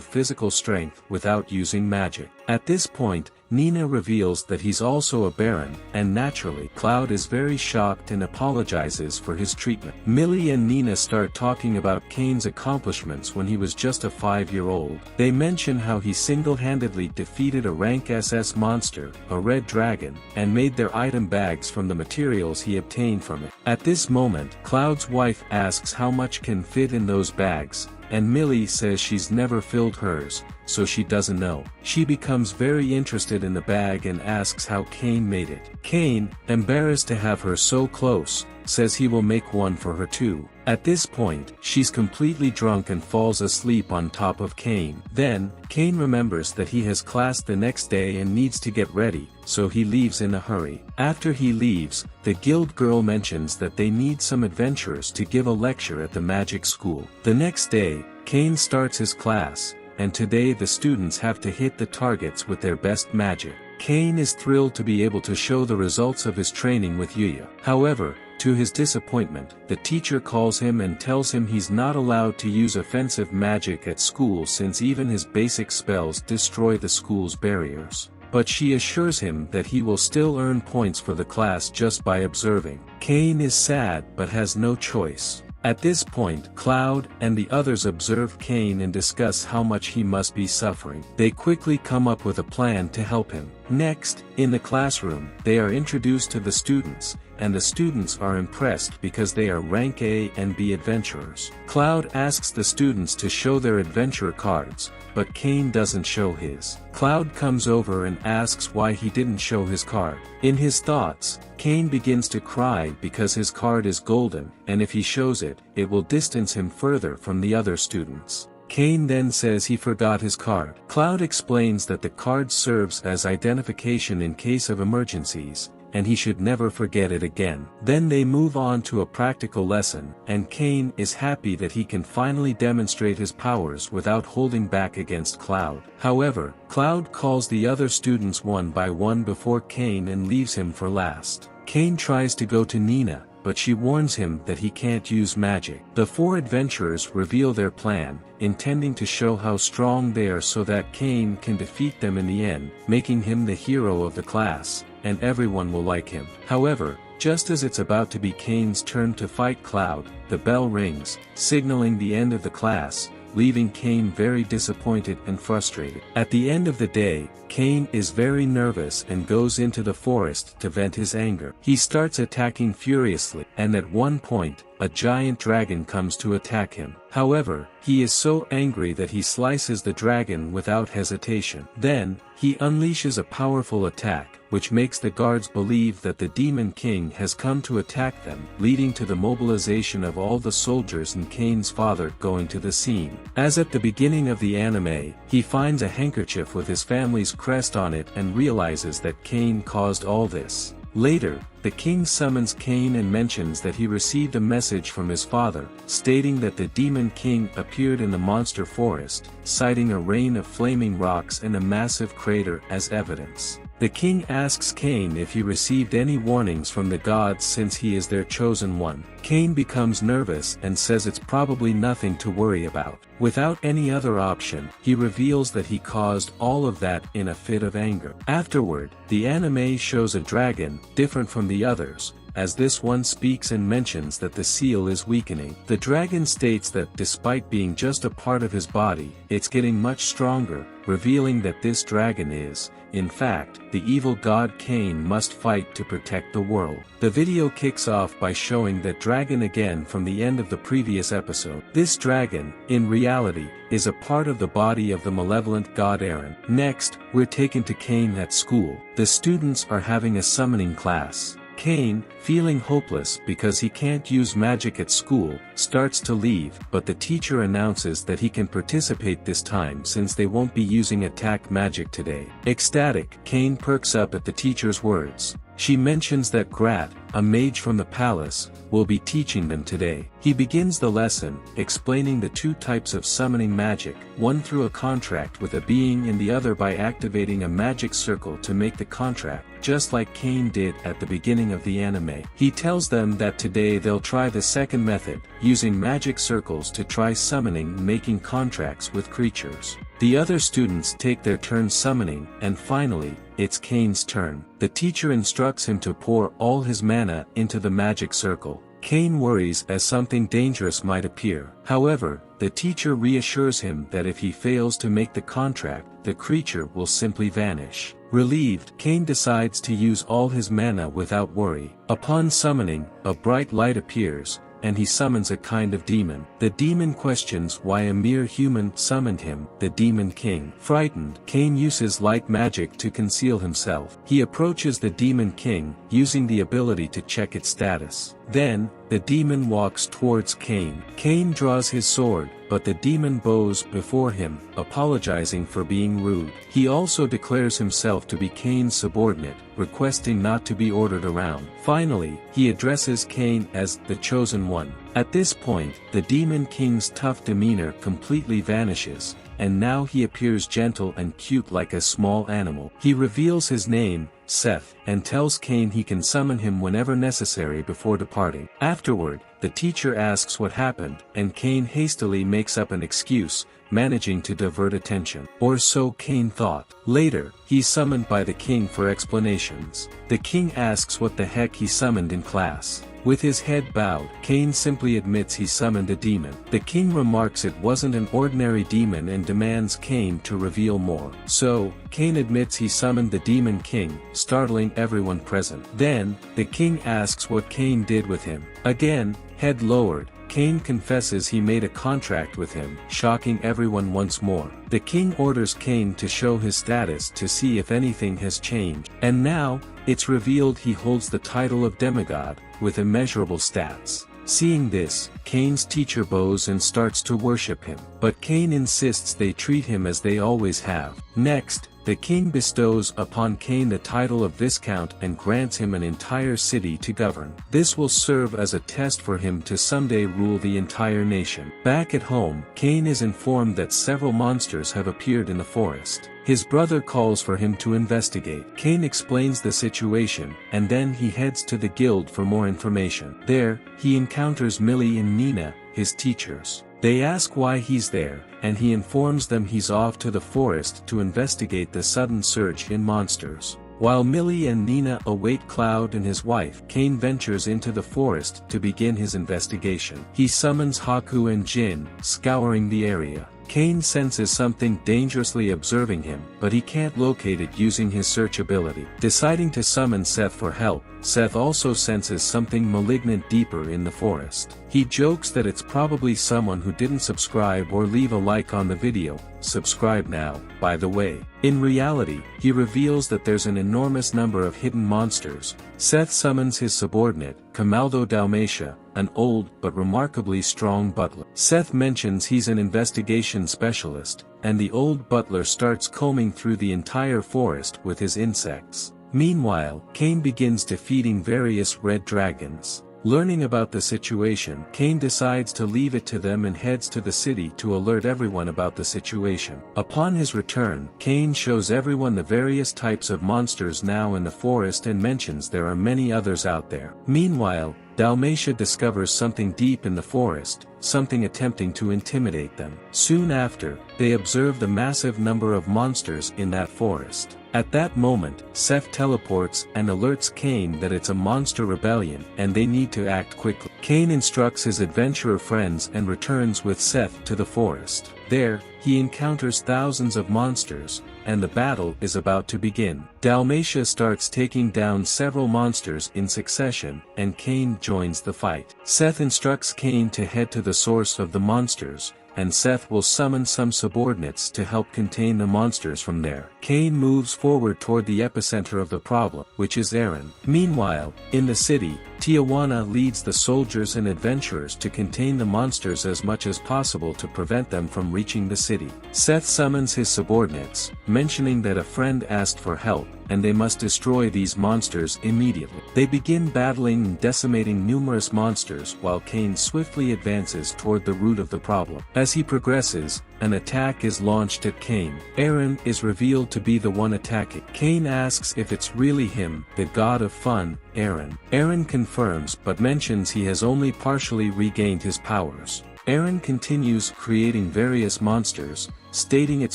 physical strength without using magic. At this point, Nina reveals that he's also a baron, and naturally, Cloud is very shocked and apologizes for his treatment. Millie and Nina start talking about Kane's accomplishments when he was just a 5-year-old. They mention how he single-handedly defeated a rank SS monster, a red dragon, and made their item bags from the materials he obtained from it. At this moment, Cloud's wife asks how much can fit in those bags, and Millie says she's never filled hers, so she doesn't know. She becomes very interested in the bag and asks how Kane made it. Kane, embarrassed to have her so close, says he will make one for her too. At this point, she's completely drunk and falls asleep on top of Kane. Then, Kane remembers that he has class the next day and needs to get ready, so he leaves in a hurry. After he leaves, the guild girl mentions that they need some adventurers to give a lecture at the magic school. The next day, Kane starts his class, and today the students have to hit the targets with their best magic. Kane is thrilled to be able to show the results of his training with Yuya. However, to his disappointment, the teacher calls him and tells him he's not allowed to use offensive magic at school since even his basic spells destroy the school's barriers. But she assures him that he will still earn points for the class just by observing. Kane is sad but has no choice. At this point, Cloud and the others observe Kane and discuss how much he must be suffering. They quickly come up with a plan to help him. Next, in the classroom, they are introduced to the students, and the students are impressed because they are rank A and B adventurers. Cloud asks the students to show their adventurer cards, but Kane doesn't show his. Cloud comes over and asks why he didn't show his card. In his thoughts, Kane begins to cry because his card is golden, and if he shows it, it will distance him further from the other students. Kane then says he forgot his card. Cloud explains that the card serves as identification in case of emergencies, and he should never forget it again. Then they move on to a practical lesson, and Kane is happy that he can finally demonstrate his powers without holding back against Cloud. However, Cloud calls the other students one by one before Kane and leaves him for last. Kane tries to go to Nina, but she warns him that he can't use magic. The four adventurers reveal their plan, intending to show how strong they are so that Kane can defeat them in the end, making him the hero of the class, and everyone will like him. However, just as it's about to be Kane's turn to fight Cloud, the bell rings, signaling the end of the class, leaving Kane very disappointed and frustrated. At the end of the day, Kane is very nervous and goes into the forest to vent his anger. He starts attacking furiously, and at one point, a giant dragon comes to attack him. However, he is so angry that he slices the dragon without hesitation. Then, he unleashes a powerful attack, which makes the guards believe that the Demon King has come to attack them, leading to the mobilization of all the soldiers and Kane's father going to the scene. As at the beginning of the anime, he finds a handkerchief with his family's crest on it and realizes that Kane caused all this. Later, the king summons Kane and mentions that he received a message from his father, stating that the Demon King appeared in the monster forest, citing a rain of flaming rocks and a massive crater as evidence. The king asks Cain if he received any warnings from the gods since he is their chosen one. Cain becomes nervous and says it's probably nothing to worry about. Without any other option, he reveals that he caused all of that in a fit of anger. Afterward, the anime shows a dragon, different from the others, as this one speaks and mentions that the seal is weakening. The dragon states that despite being just a part of his body, it's getting much stronger, revealing that this dragon is, in fact, the evil god Cain must fight to protect the world. The video kicks off by showing that dragon again from the end of the previous episode. This dragon, in reality, is a part of the body of the malevolent god Aaron. Next, we're taken to Cain at school. The students are having a summoning class. Cain, feeling hopeless because he can't use magic at school, starts to leave, but the teacher announces that he can participate this time since they won't be using attack magic today. Ecstatic, Cain perks up at the teacher's words. She mentions that Grat, a mage from the palace, will be teaching them today. He begins the lesson, explaining the two types of summoning magic, one through a contract with a being and the other by activating a magic circle to make the contract, just like Cain did at the beginning of the anime. He tells them that today they'll try the second method, using magic circles to try summoning and making contracts with creatures. The other students take their turn summoning, and finally, it's Cain's turn. The teacher instructs him to pour all his mana into the magic circle. Cain worries as something dangerous might appear. However, the teacher reassures him that if he fails to make the contract, the creature will simply vanish. Relieved, Cain decides to use all his mana without worry. Upon summoning, a bright light appears, and he summons a kind of demon. The demon questions why a mere human summoned him, the Demon King. Frightened, Cain uses light magic to conceal himself. He approaches the Demon King, using the ability to check its status. Then, the demon walks towards Cain. Cain draws his sword, but the demon bows before him, apologizing for being rude. He also declares himself to be Cain's subordinate, requesting not to be ordered around. Finally, he addresses Cain as the Chosen One. At this point, the Demon King's tough demeanor completely vanishes, and now he appears gentle and cute like a small animal. He reveals his name, Seth, and tells Cain he can summon him whenever necessary before departing. Afterward, the teacher asks what happened, and Cain hastily makes up an excuse, managing to divert attention. Or so Cain thought. Later, he's summoned by the king for explanations. The king asks what the heck he summoned in class. With his head bowed, Cain simply admits he summoned a demon. The king remarks it wasn't an ordinary demon and demands Cain to reveal more. So, Cain admits he summoned the Demon King, startling everyone present. Then, the king asks what Cain did with him. Again, head lowered, Cain confesses he made a contract with him, shocking everyone once more. The king orders Cain to show his status to see if anything has changed. And now, it's revealed he holds the title of demigod, with immeasurable stats. Seeing this, Cain's teacher bows and starts to worship him. But Cain insists they treat him as they always have. Next, the king bestows upon Cain the title of Viscount and grants him an entire city to govern. This will serve as a test for him to someday rule the entire nation. Back at home, Cain is informed that several monsters have appeared in the forest. His brother calls for him to investigate. Cain explains the situation, and then he heads to the guild for more information. There, he encounters Millie and Nina, his teachers. They ask why he's there, and he informs them he's off to the forest to investigate the sudden surge in monsters. While Millie and Nina await Cloud and his wife, Cain ventures into the forest to begin his investigation. He summons Haku and Jin, scouring the area. Cain senses something dangerously observing him, but he can't locate it using his search ability. Deciding to summon Seth for help, Seth also senses something malignant deeper in the forest. He jokes that it's probably someone who didn't subscribe or leave a like on the video. Subscribe now, by the way. In reality, he reveals that there's an enormous number of hidden monsters. Seth summons his subordinate, Camaldo Dalmatia, an old but remarkably strong butler. Seth mentions he's an investigation specialist, and the old butler starts combing through the entire forest with his insects. Meanwhile, Cain begins defeating various red dragons. Learning about the situation, Cain decides to leave it to them and heads to the city to alert everyone about the situation. Upon his return, Cain shows everyone the various types of monsters now in the forest and mentions there are many others out there. Meanwhile, Dalmatia discovers something deep in the forest, something attempting to intimidate them. Soon after, they observe the massive number of monsters in that forest. At that moment, Seth teleports and alerts Cain that it's a monster rebellion and they need to act quickly. Cain instructs his adventurer friends and returns with Seth to the forest. There, he encounters thousands of monsters, and the battle is about to begin. Dalmatia starts taking down several monsters in succession, and Cain joins the fight. Seth instructs Cain to head to the source of the monsters, and Seth will summon some subordinates to help contain the monsters from there. Cain moves forward toward the epicenter of the problem, which is Eren. Meanwhile, in the city, Tijuana leads the soldiers and adventurers to contain the monsters as much as possible to prevent them from reaching the city. Seth summons his subordinates, mentioning that a friend asked for help, and they must destroy these monsters immediately. They begin battling and decimating numerous monsters while Cain swiftly advances toward the root of the problem. As he progresses, an attack is launched at Cain. Eren is revealed to be the one attacking. Cain asks if it's really him, the god of fun, Eren. Eren confirms but mentions he has only partially regained his powers. Eren continues creating various monsters, stating it's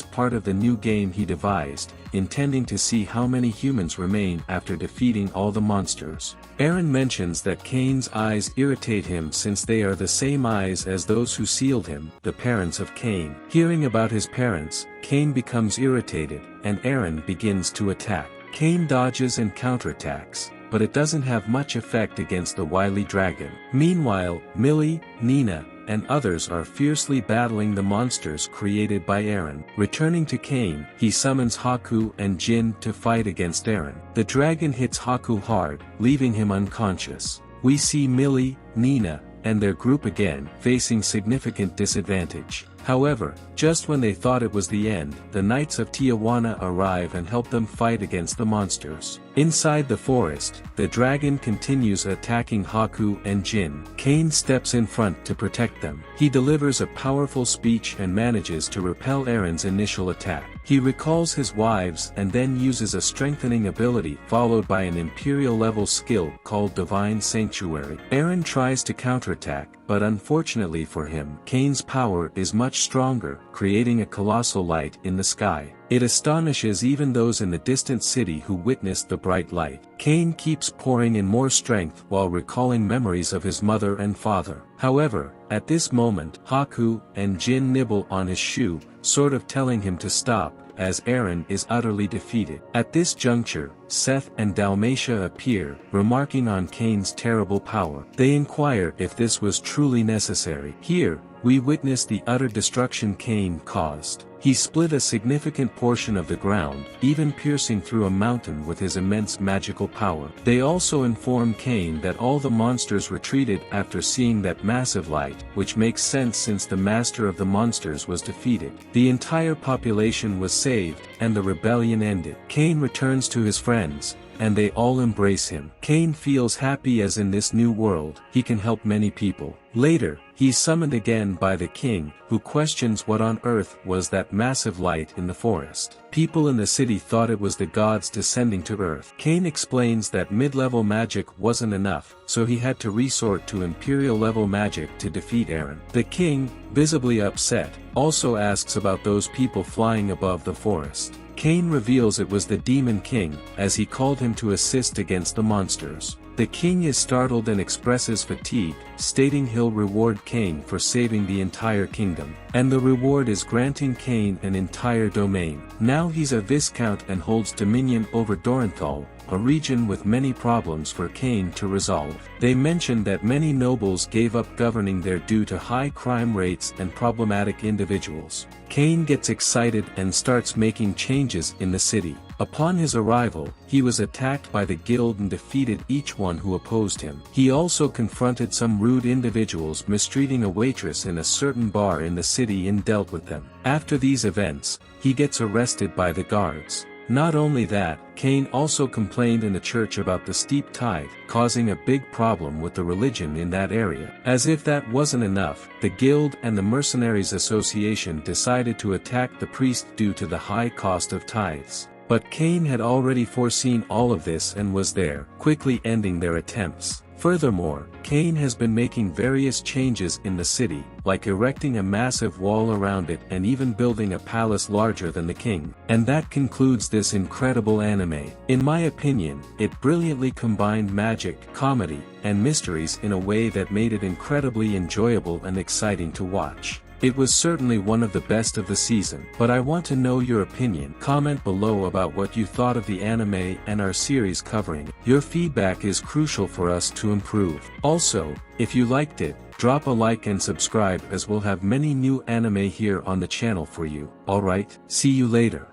part of the new game he devised, intending to see how many humans remain after defeating all the monsters. Eren mentions that Cain's eyes irritate him since they are the same eyes as those who sealed him, the parents of Cain. Hearing about his parents, Cain becomes irritated, and Eren begins to attack. Cain dodges and counterattacks, but it doesn't have much effect against the wily dragon. Meanwhile, Millie, Nina, and others are fiercely battling the monsters created by Eren. Returning to Cain, he summons Haku and Jin to fight against Eren. The dragon hits Haku hard, leaving him unconscious. We see Millie, Nina, and their group again, facing significant disadvantage. However, just when they thought it was the end, the Knights of Tijuana arrive and help them fight against the monsters. Inside the forest, the dragon continues attacking Haku and Jin. Cain steps in front to protect them. He delivers a powerful speech and manages to repel Eren's initial attack. He recalls his wives and then uses a strengthening ability followed by an Imperial-level skill called Divine Sanctuary. Eren tries to counterattack, but unfortunately for him, Cain's power is much stronger, creating a colossal light in the sky. It astonishes even those in the distant city who witnessed the bright light. Cain keeps pouring in more strength while recalling memories of his mother and father. However, at this moment, Haku and Jin nibble on his shoe, sort of telling him to stop, as Eren is utterly defeated. At this juncture, Seth and Dalmatia appear, remarking on Cain's terrible power. They inquire if this was truly necessary. Here, we witness the utter destruction Cain caused. He split a significant portion of the ground, even piercing through a mountain with his immense magical power. They also inform Cain that all the monsters retreated after seeing that massive light, which makes sense since the master of the monsters was defeated. The entire population was saved, and the rebellion ended. Cain returns to his friends, and they all embrace him. Cain feels happy as in this new world, he can help many people. Later, he's summoned again by the king, who questions what on earth was that massive light in the forest. People in the city thought it was the gods descending to earth. Cain explains that mid-level magic wasn't enough, so he had to resort to imperial-level magic to defeat Eren. The king, visibly upset, also asks about those people flying above the forest. Cain reveals it was the Demon King, as he called him to assist against the monsters. The king is startled and expresses fatigue, stating he'll reward Cain for saving the entire kingdom. And the reward is granting Cain an entire domain. Now he's a viscount and holds dominion over Dorenthal, a region with many problems for Cain to resolve. They mention that many nobles gave up governing there due to high crime rates and problematic individuals. Cain gets excited and starts making changes in the city. Upon his arrival, he was attacked by the guild and defeated each one who opposed him. He also confronted some rude individuals mistreating a waitress in a certain bar in the city and dealt with them. After these events, he gets arrested by the guards. Not only that, Cain also complained in the church about the steep tide, causing a big problem with the religion in that area. As if that wasn't enough, the guild and the mercenaries association decided to attack the priest due to the high cost of tithes. But Cain had already foreseen all of this and was there, quickly ending their attempts. Furthermore, Cain has been making various changes in the city, like erecting a massive wall around it and even building a palace larger than the king. And that concludes this incredible anime. In my opinion, it brilliantly combined magic, comedy, and mysteries in a way that made it incredibly enjoyable and exciting to watch. It was certainly one of the best of the season, but I want to know your opinion. Comment below about what you thought of the anime and our series covering it. Your feedback is crucial for us to improve. Also, if you liked it, drop a like and subscribe as we'll have many new anime here on the channel for you. Alright, see you later.